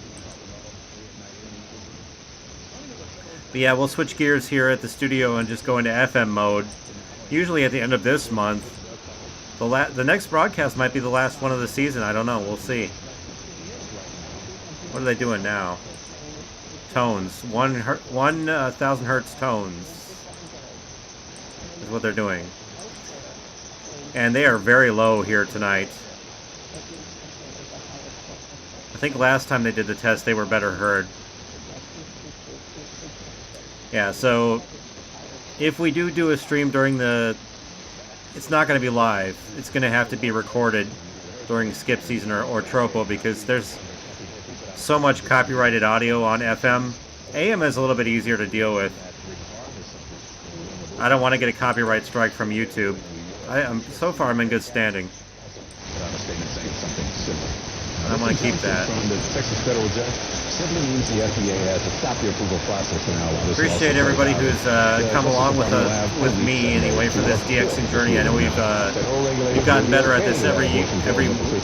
But yeah, we'll switch gears here at the studio and just go into FM mode. Usually at the end of this month. The next broadcast might be the last one of the season. I don't know. We'll see. What are they doing now? Tones. 1,000 hertz tones is what they're doing. And they are very low here tonight. I think last time they did the test, they were better heard. Yeah, so if we do a stream during it's not going to be live. It's going to have to be recorded during skip season or Tropo, because there's so much copyrighted audio on FM. AM is a little bit easier to deal with. I don't want to get a copyright strike from YouTube. So far I'm in good standing. I'm going to keep that. Simply means the FDA has to stop the approval process now. Appreciate everybody who's come along with me anyway for this DXing journey. I know we've gotten better at this every week.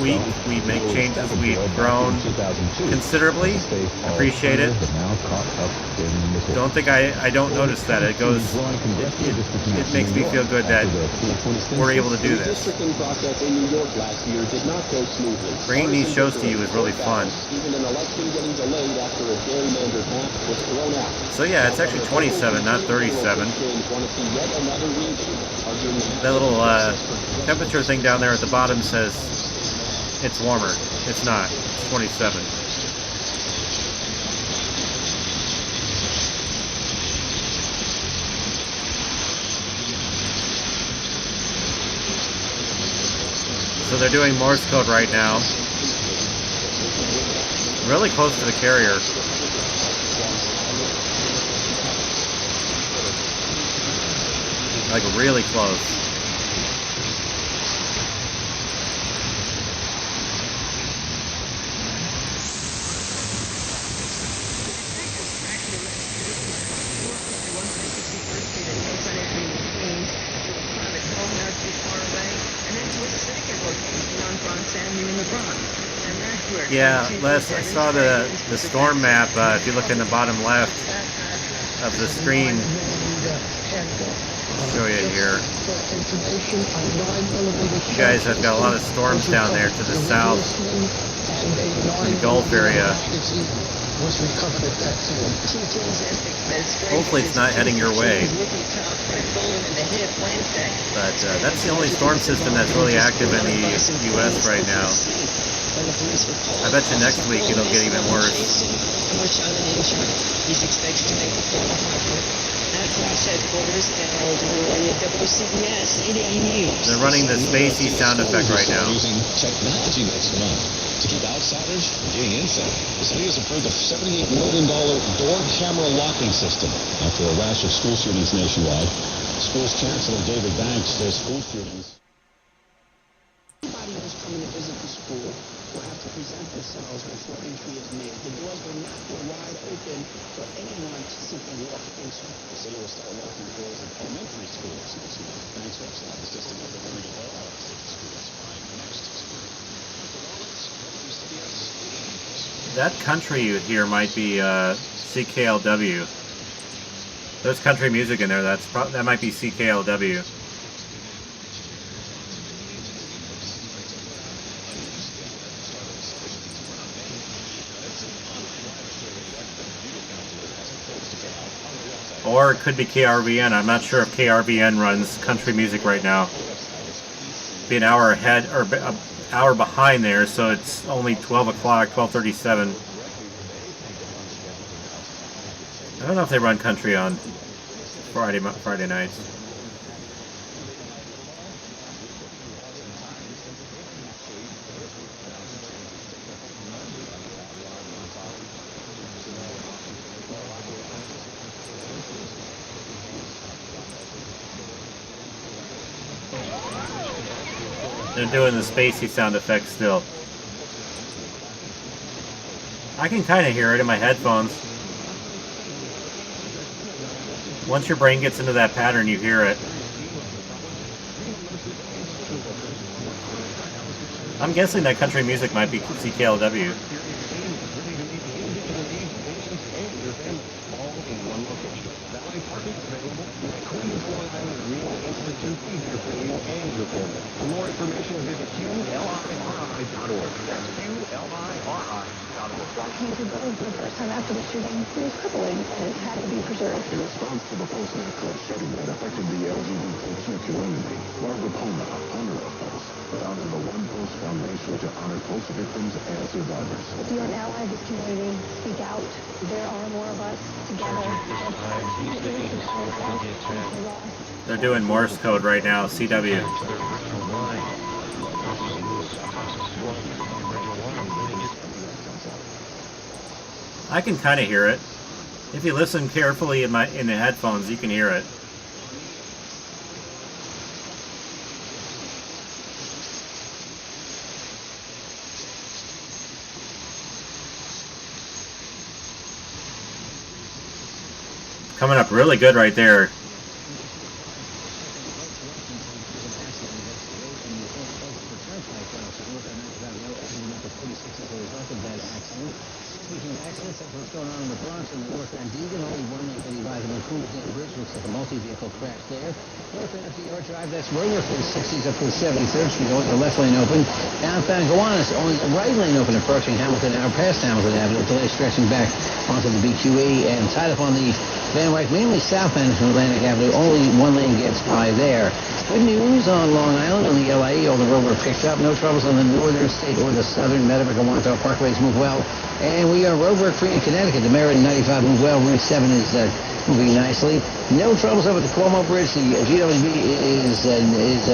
We make changes. We've grown considerably. Appreciate it. Don't think I don't notice that. It makes me feel good that we're able to do this. Bringing these shows to you is really fun. So yeah, it's actually 27, not 37. That little temperature thing down there at the bottom says it's warmer. It's not. It's 27. So they're doing Morse code right now. Really close to the carrier. Like really close. Yeah, Les, I saw the storm map. If you look in the bottom left of the screen, I'll show you here. You guys have got a lot of storms down there to the south in the Gulf area. Hopefully it's not heading your way. But that's the only storm system that's really active in the U.S. right now. I bet you next week it'll get even worse. They're running the spacey sound effect right now. Using technology next month to keep outsiders from getting inside. The city has approved a $78 million door camera locking system after a rash of school shootings nationwide. Schools Chancellor David Banks says school shootings. Anybody who's coming to visit the school will have to present themselves before entry is made. The doors will not be wide open for anyone to simply walk into. The city will start locking the doors of elementary schools next month. Banks hopes that the system will be limited to all city schools by next spring. That country you hear might be CKLW. There's country music in there. That might be CKLW. Or it could be KRVN. I'm not sure if KRVN runs country music right now. Be an hour ahead or an hour behind there, so it's only 12 o'clock, 12:37. I don't know if they run country on Friday nights. They're doing the spacey sound effects still. I can kind of hear it in my headphones. Once your brain gets into that pattern, you hear it. I'm guessing that country music might be CKLW. For more information, visit QLIRI.org. That's QLIRI.org. Came to building for the first time after the shooting. It was crippling and it had to be preserved. In response to the Postnet Club shooting that affected the LGBTQ community, Barbara Poma, owner of Post, founded the One Post Foundation to honor Post victims and survivors. If you're an ally of this community, speak out. There are more of us together. They're doing Morse code right now, CW. I can kind of hear it. If you listen carefully in the headphones, you can hear it. Coming up really good right there. Speaking of accidents, that's what's going on in the Bronx and the North End. Deegan, only one lane can be by the Coonsgate Bridge. Looks like a multi-vehicle crash there. North End FDR Drive, that's Rover for the 60s up to the 73rd Street. The left lane open. Downbound Gowanus, only the right lane open approaching Hamilton, or past Hamilton Avenue. Delay stretching back onto the BQE and tied up on the Van Wyck, mainly southbound from Atlantic Avenue. Only one lane gets by there. Good news on Long Island on the LIE. All the rover picked up. No troubles on the northern state or the southern. Meadowbrook and Wanto Parkways move well. And we are Rover free in Connecticut. The Merritt 95 move well. Route 7 is moving nicely. No troubles over the Cuomo Bridge. The GWB is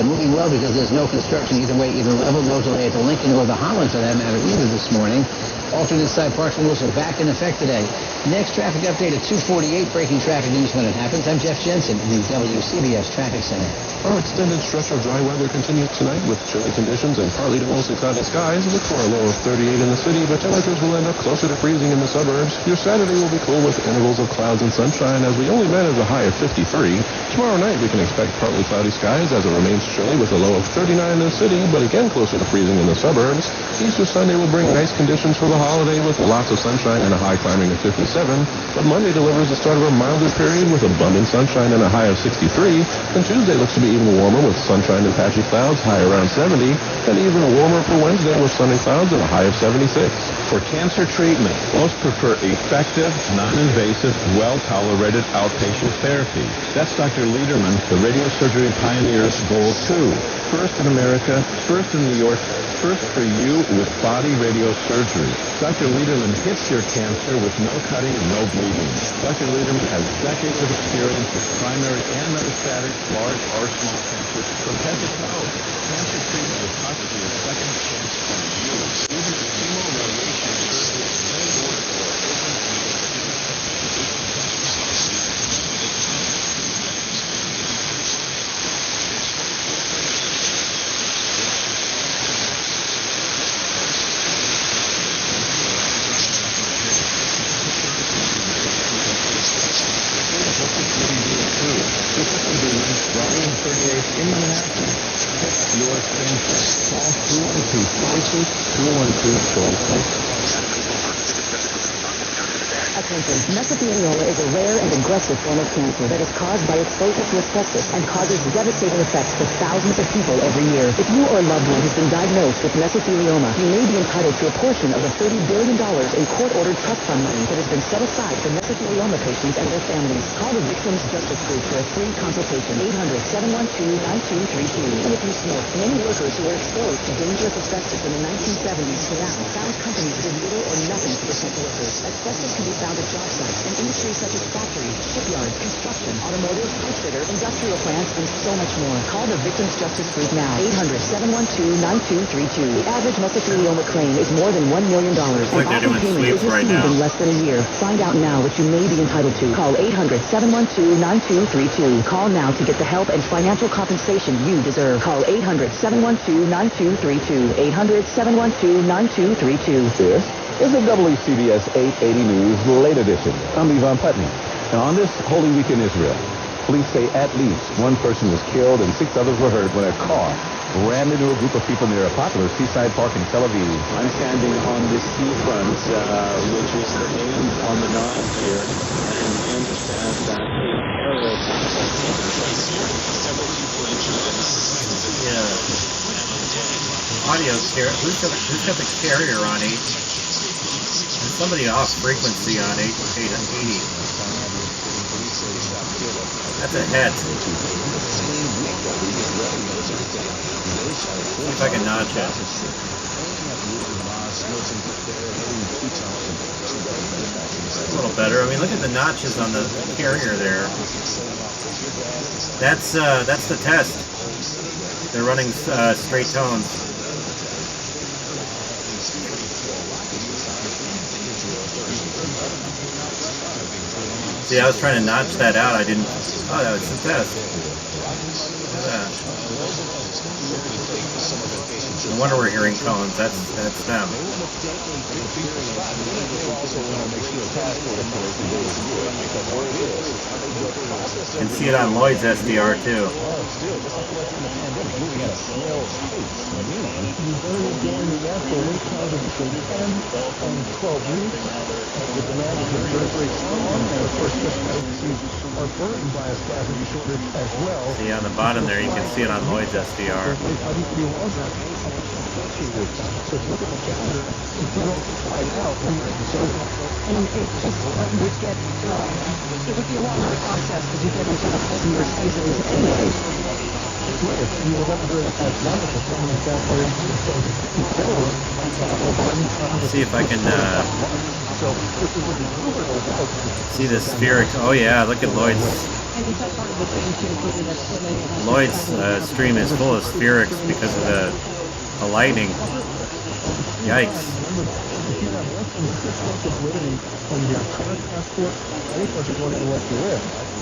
moving well because there's no construction either way, either level. No delay at the Lincoln or the Holland for that matter either this morning. Alternate side parking rules are back in effect today. Next traffic update at 2:48. Breaking traffic news when it happens. I'm Jeff Jensen in the WCBS Traffic Center. Our extended stretch of dry weather continues tonight with chilly conditions and partly to mostly cloudy skies. Look for a low of 38 in the city, but temperatures will end up closer to freezing in the suburbs. Your Saturday will be cool with intervals of clouds and sunshine as we only manage a high of 53. Tomorrow night we can expect partly cloudy skies as it remains chilly with a low of 39 in the city, but again closer to freezing in the suburbs. Easter Sunday will bring nice conditions for the holiday with lots of sunshine and a high climbing of 57. But Monday delivers the start of a milder period with abundant sunshine and a high of 63. And Tuesday looks to be even warmer with sunshine and patchy clouds, high around 70. And even warmer for Wednesday with sunny clouds and a high of 76. For cancer treatment, most prefer effective, non-invasive, well-tolerated outpatient therapy. That's Dr. Lederman, the radiosurgery pioneer's goal too. First in America, first in New York, first for you with body radiosurgery. Dr. Lederman hits your cancer with no cutting and no bleeding. Dr. Lederman has decades of experience with primary and metastatic, large or small cancers from head to toe. Cancer treatment is possibly a second chance for you. Even if chemo, radiation, surgery, and in Minneapolis. Your cancer. Call 212-212-212. Attention, mesothelioma is a rare and aggressive form of cancer that is caused by exposure to asbestos and causes devastating effects for thousands of people every year. If you or a loved one has been diagnosed with mesothelioma, you may be entitled to a portion of the $30 billion in court-ordered trust fund money that has been set aside for mesothelioma patients and their families. Call the Victims Justice Group for a free consultation. 800-712-9232. And if you smoke, many workers who were exposed to dangerous asbestos in the 1970s to now found companies did little or nothing to protect workers. Asbestos can be found at job sites in industries such as factories, shipyards, construction, automotive, pipefitter, industrial plants, and so much more. Call the Victims Justice Group now. 800-712-9232. The average mesothelioma claim is more than $1 million, and often payment is received in less than a year. Find out now what you may be entitled to. Call 800-712-9232. Call now to get the help and financial compensation you deserve. Call 800-712-9232. 800-712-9232. This is the WCBS 880 News Late Edition. I'm Yvonne Putney. Now, on this Holy Week in Israel, police say at least one person was killed and 6 others were hurt when a car rammed into a group of people near a popular seaside park in Tel Aviv. I'm standing on the seafront, which is the name on the Nile here, and we understand that a terror attack has taken place here. Several people injured. Audio carrier. Who's got the carrier on 8? There's somebody off frequency on 880. That's a het. See if I can notch it. A little better. I mean, look at the notches on the carrier there. That's the test. They're running straight tones. See, I was trying to notch that out. I didn't. Oh, that was the test. Look at that. No wonder we're hearing tones. That's them. You can see it on Lloyd's SDR too. See on the bottom there, you can see it on Lloyd's SDR. And it would be a longer process because you get into the colder seasons anyway. See if I can see the spheric. Oh yeah, look at Lloyd's. Lloyd's stream is full of spherics because of the lighting. Yikes.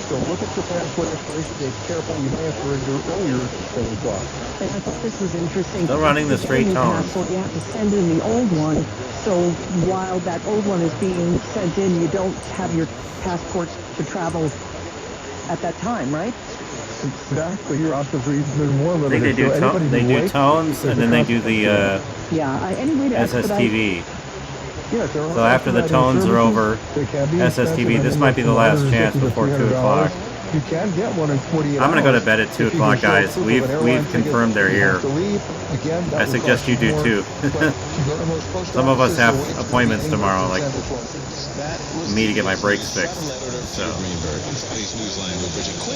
So look at your passport expiration date carefully. You may have to renew earlier than we thought. I thought this was interesting. Still running the straight tones. You have to send in the old one. So while that old one is being sent in, you don't have your passports to travel at that time, right? exactly. You're off the reason there's more I think limited. they do tones, and then they do the any way to SSTV. Yes, So after the tones are over, SSTV, this might be the last chance before 2 o'clock. You can get one in 48 I'm going to go to bed at 2 o'clock, guys. We've confirmed they're here. I suggest you do too. Some of us have appointments tomorrow, like me to get my brakes fixed. So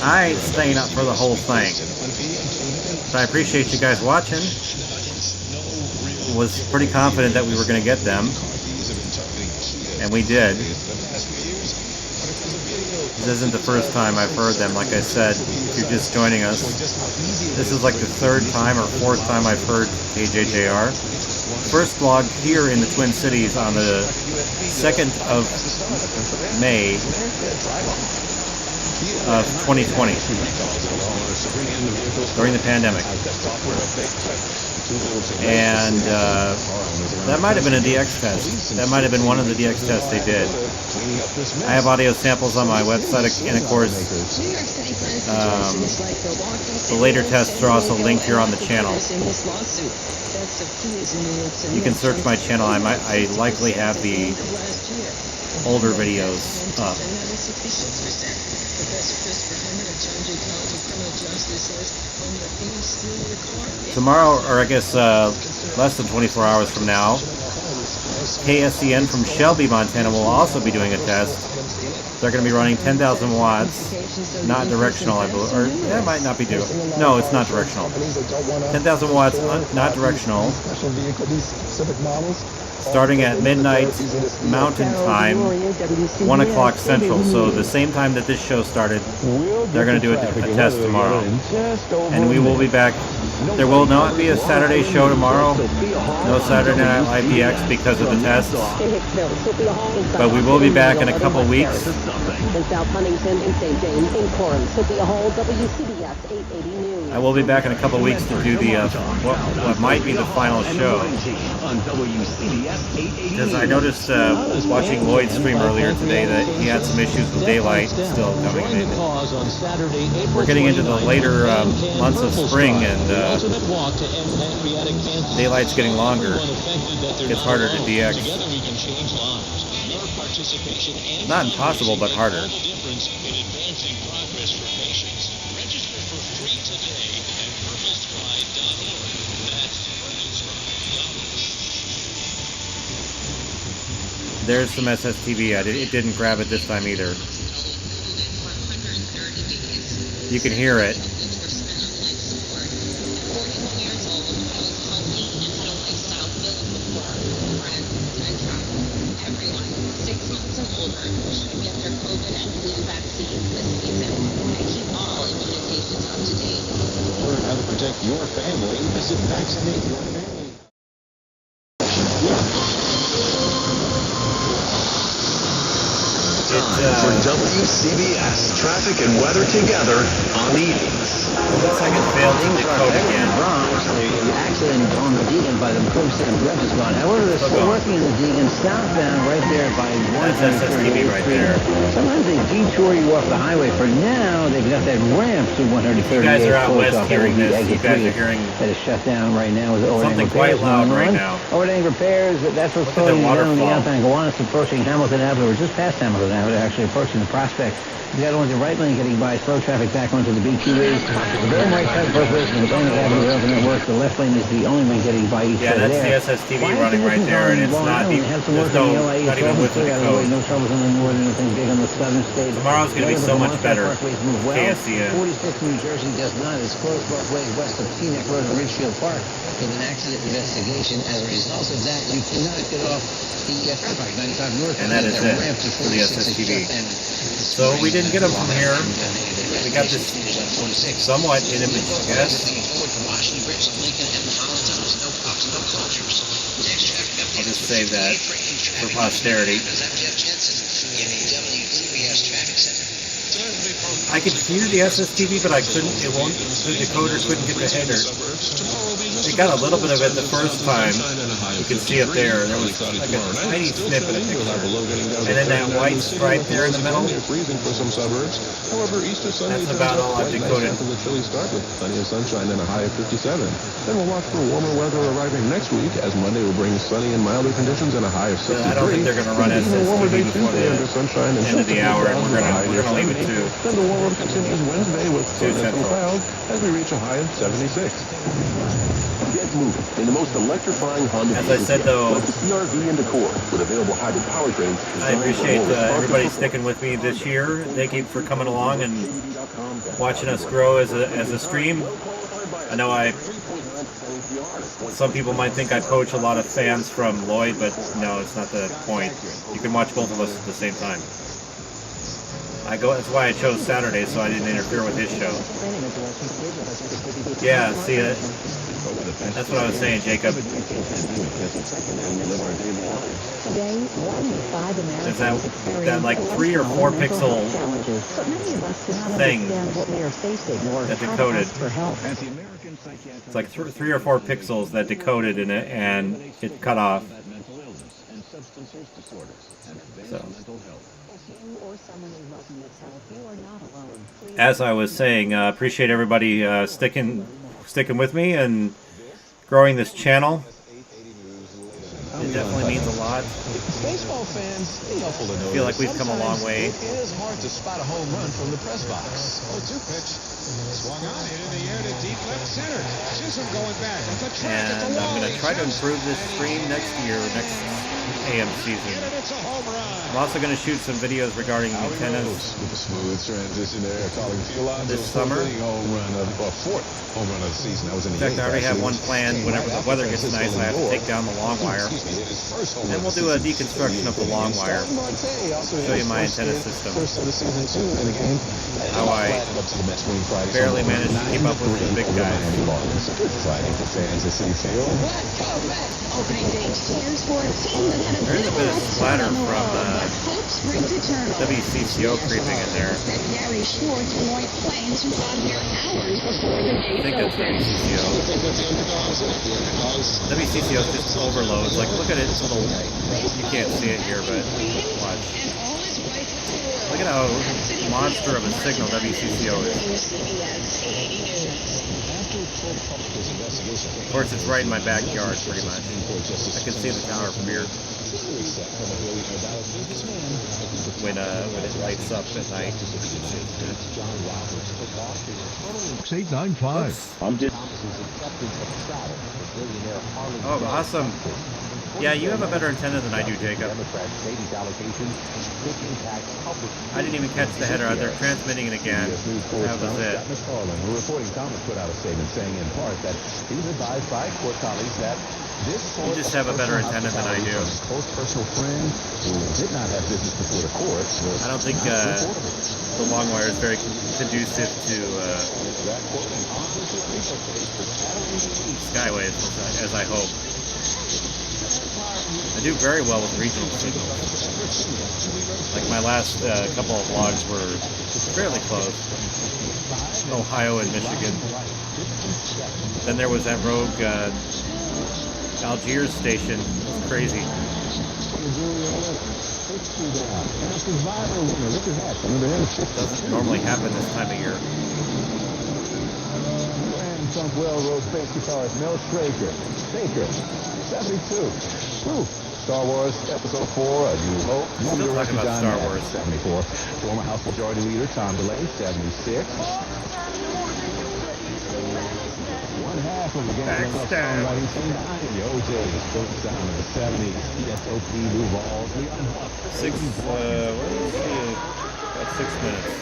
I ain't staying up for the whole thing. But I appreciate you guys watching. Was pretty confident that we were going to get them. And we did. This isn't the first time I've heard them. Like I said, if you're just joining us, this is like the 3rd time or 4th time I've heard KJJR. First blog here in the Twin Cities on the 2nd of May of 2020, during the pandemic. And that might have been a DX test. That might have been one of the DX tests they did. I have audio samples on my website, and of course, the later tests are also linked here on the channel. You can search my channel. I likely have the older videos up. Tomorrow, or I guess less than 24 hours from now, KSEN from Shelby, Montana will also be doing a test. They're going to be running 10,000 watts, not directional, I believe, or it might not be due. No, it's not directional. 10,000 watts, not directional, starting at midnight Mountain Time, 1 o'clock Central. So the same time that this show started, they're going to do a test tomorrow. And we will be back. There will not be a Saturday show tomorrow. No Saturday Night Live DX because of the tests. But we will be back in a couple weeks. I will be back in a couple weeks to do the what might be the final show. Because I noticed watching Lloyd's stream earlier today that he had some issues with daylight still coming in. We're getting into the later months of spring, and daylight's getting longer. It's harder to DX. Not impossible, but harder. There's some SSTV. It didn't grab it this time either. You can hear it. Learn how to protect your family. Visit vaccinate.org. For WCBS, traffic and weather together on the 8s. Looks like it failed to decode again. The accident on the Deegan by the Crimson Bridge is gone. However, they're still working in the Deegan southbound right there by 138th right Street. there. Sometimes they detour you off the highway. For now, they've got that ramp to 138th. You guys are out west hearing this. You guys are hearing that is shut down right now with something quite loud right now. Overlaying repairs. That's what's slowing down on the outbound Gowanus approaching Hamilton Avenue. We're just past Hamilton Avenue, actually approaching the Prospect. You got only the right lane getting by, slow traffic back onto the BQEs. The very right side both ways from the Bonus Avenue Rails Network. The left lane is the only lane getting by each side there. Yeah, that's the SSTV running right there, and it's not even, there's not even with the code. No troubles on the northern, nothing big on the southern state. Tomorrow's going to be so much better. KSEN. 46 New Jersey does not. It's closed both ways west of Teaneck Road and Ridgefield Park in an accident investigation. As a result of that, you cannot get off the Turnpike 95 North. And that is it for the SSTV. So we didn't get them from here. We got this somewhat in image, I guess. I'll just save that for posterity. I could hear the SSTV, but I couldn't. It won't. The decoder couldn't get the header. It got a little bit of it the first time. You can see it there. There was like a tiny snippet of picture, and then that white stripe there in the middle. Freezing for some suburbs. However, Easter Sunday That's about all I've decoded. After the chilly start with plenty of sunshine and a high of 57. Then we'll watch for warmer weather arriving next week, as Monday will bring sunny and milder conditions and a high of 63. I don't think they're going to run SSTV before the end of the hour, and we're going to leave it to. Then the warm continues Wednesday with sun and some clouds as we reach a high of 76. Get moving in the most electrifying Honda. As I said, though, CR-V and Accord with available hybrid powertrains. I appreciate everybody sticking with me this year. Thank you for coming along and watching us grow as a stream. I know some people might think I poach a lot of fans from Lloyd, but no, it's not the point. You can watch both of us at the same time. That's why I chose Saturday, so I didn't interfere with his show. Yeah, see it. That's what I was saying, Jacob. There's that like 3 or 4 pixel thing that decoded. It's like 3 or 4 pixels that decoded in it, and it cut off. So. As I was saying, appreciate everybody sticking with me and growing this channel. It definitely means a lot. Baseball fans, I feel like we've come a long way. It is hard to spot a home run from the press box. 0-2 pitch. Swung on, hit in the air to deep left center. Chisholm going back. And I'm going to try to improve this stream next year, next AM season. I'm also going to shoot some videos regarding antennas with a smooth transition there, calling this summer. Fourth home run of the season. That was in fact, I already have one planned. Whenever the weather gets nice, I have to take down the long wire. And then we'll do a deconstruction of the long wire. Show you my antenna system. How I barely managed to keep up with the big guys. There's a bit of splatter from WCCO creeping in there. I think that's WCCO. WCCO just overloads. Like, look at it. It's a little. You can't see it here, but watch. Look at how monster of a signal WCCO is. Of course, it's right in my backyard, pretty much. I can see the tower from here. When it lights up at night. 6895. Oh, awesome. Yeah, you have a better antenna than I do, Jacob. I didn't even catch the header. They're transmitting it again. That was it. Reporting Thomas put out a statement saying in part that he was advised by court colleagues that you just have a better antenna than I do. Close personal friend who did not have business before the court. I don't think the long wire is very conducive to skywaves, as I hope. I do very well with regional signals. Like my last couple of vlogs were fairly close. Ohio and Michigan. Then there was that rogue Algiers station. It's crazy. Doesn't normally happen this time of year. Trump Railroad space guitarist Mel Straker. 72. Woo. Star Wars Episode 4, A New Hope. Still talking about Star Wars. 74. Former House Majority Leader Tom DeLay, 76. One half of the game songwriting team behind the OJ's, Philip Sound in the 70s, ESOP, Duval, Leon Huff. About 6 minutes.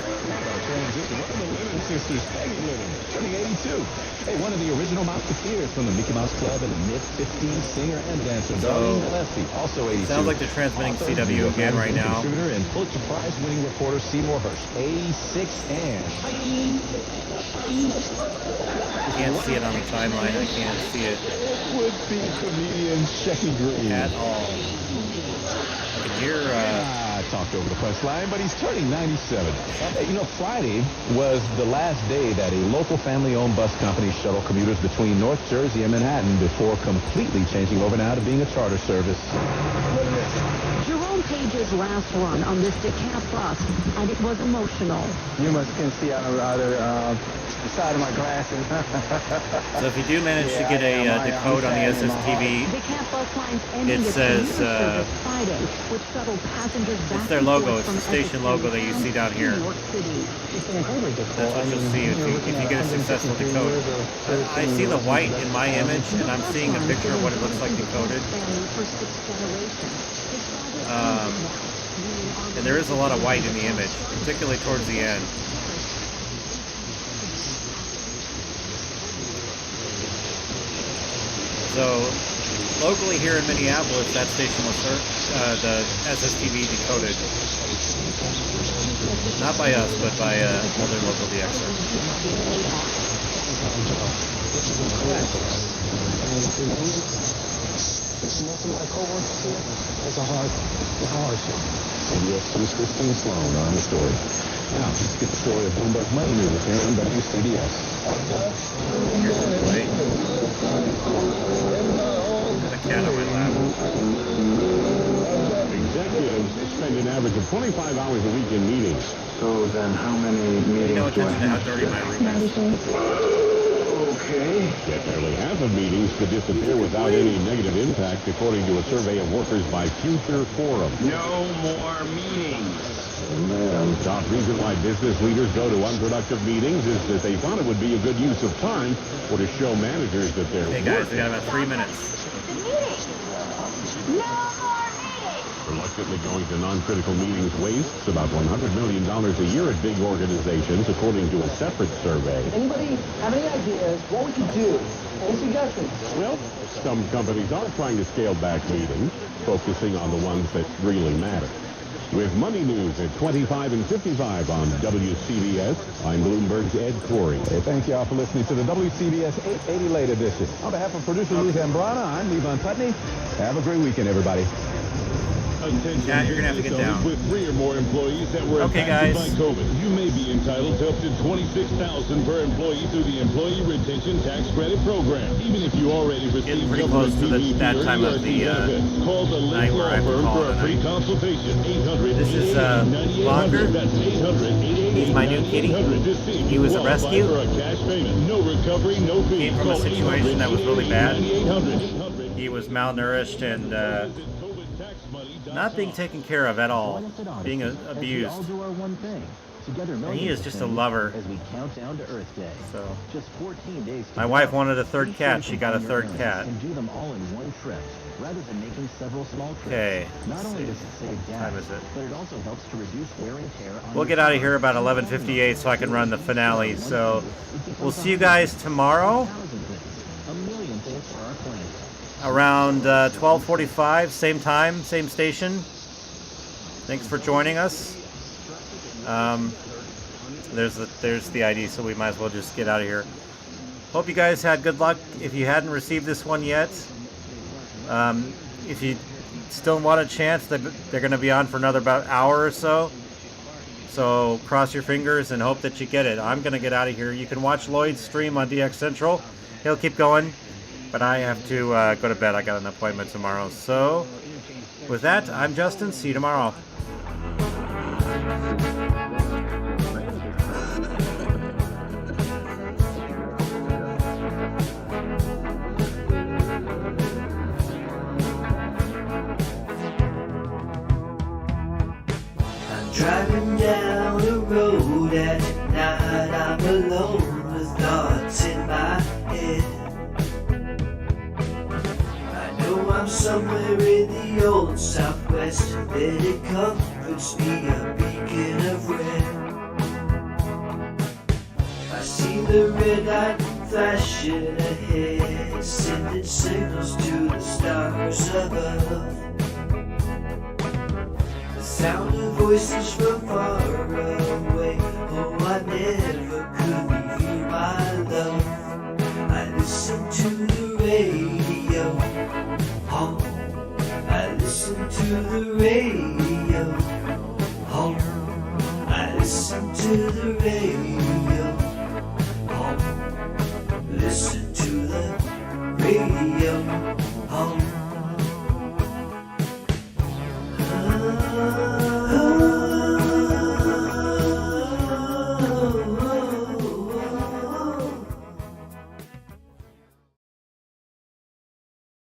Sisters, Peggy Living, turning 82. Hey, one of the original Mouseketeers from the Mickey Mouse Club in the mid-50s, singer and dancer, Darlene Gillespie, also 82. Sounds like they're transmitting CW again right now. Contributor and Pulitzer Prize-winning reporter Seymour Hersh, 86 and... I can't see it on the timeline. I can't see it. Would-be comedian Shecky Green. At all. I can hear talked over the punch line, but he's turning 97. You know, Friday was the last day that a local family-owned bus company shuttled commuters between North Jersey and Manhattan before completely changing over now to being a charter service. Jerome Page's last run on this DeKalb bus, and it was emotional. You must can see out of the side of my glasses. So if you do manage to get a decode on the SSTV, it says it's their logo. It's the station logo that you see down here. That's what you'll see if you get a successful decode. I see the white in my image, and I'm seeing a picture of what it looks like decoded. And there is a lot of white in the image, particularly towards the end. So, locally here in Minneapolis, that station was the SSTV decoded. Not by us, but by another local DXer. Most of my coworkers here, it's a hardship. CBS 2's Christine Sloan on the story. Now, let's get the story of Bloomberg Money News here on WCBS. Executives spend an average of 25 hours a week in meetings. So then how many meetings do I have? Okay. Yet nearly half of meetings could disappear without any negative impact, according to a survey of workers by Future Forum. No more meetings. The top reason why business leaders go to unproductive meetings is that they thought it would be a good use of time or to show managers that they're Hey guys, we got about 3 minutes. Reluctantly going to non-critical meetings wastes about $100 million a year at big organizations, according to a separate survey. Anybody have any ideas? What would you do? Any suggestions? Well, some companies are trying to scale back meetings, focusing on the ones that really matter. With Money News at 25 and 55 on WCBS, I'm Bloomberg's Ed Corey. Hey, thank you all for listening to the WCBS 880 Late Edition. On behalf of producer Lou Zambrana, I'm Levon Putney. Have a great weekend, everybody. Yeah, you're gonna have to get down. With 3 or more employees that were impacted by COVID, you may be entitled to up to $26,000 per employee through the Employee Retention Tax Credit Program. Even if you already received pretty close to that time of the call the night where I have to call for a free consultation. 800. This is Longer. He's my new kitty. He was a rescue. No recovery, no fee. Came from a situation that was really bad. He was malnourished and not being taken care of at all, being abused. And he is just a lover. So, my wife wanted a third cat. She got a third cat. Okay, let's see. What time is it? We'll get out of here about 11:58 so I can run the finale. So, we'll see you guys tomorrow around 12:45, same time, same station. Thanks for joining us. There's the ID, so we might as well just get out of here. Hope you guys had good luck. If you hadn't received this one yet, if you still want a chance, they're going to be on for another about hour or so. So cross your fingers and hope that you get it. I'm going to get out of here. You can watch Lloyd's stream on DX Central. He'll keep going. But I have to go to bed. I got an appointment tomorrow. So, with that, I'm Justin. See you tomorrow. I'm driving down the road at night. I'm alone with thoughts in my head. I'm somewhere in the old Southwest, that it comforts me, a beacon of red. I see the red light flashing ahead, sending signals to the stars above. The sound of voices from far away, oh, I never could leave you, my love. I listen to the radio. I listen to the radio. to the radio. Oh, listen to the radio.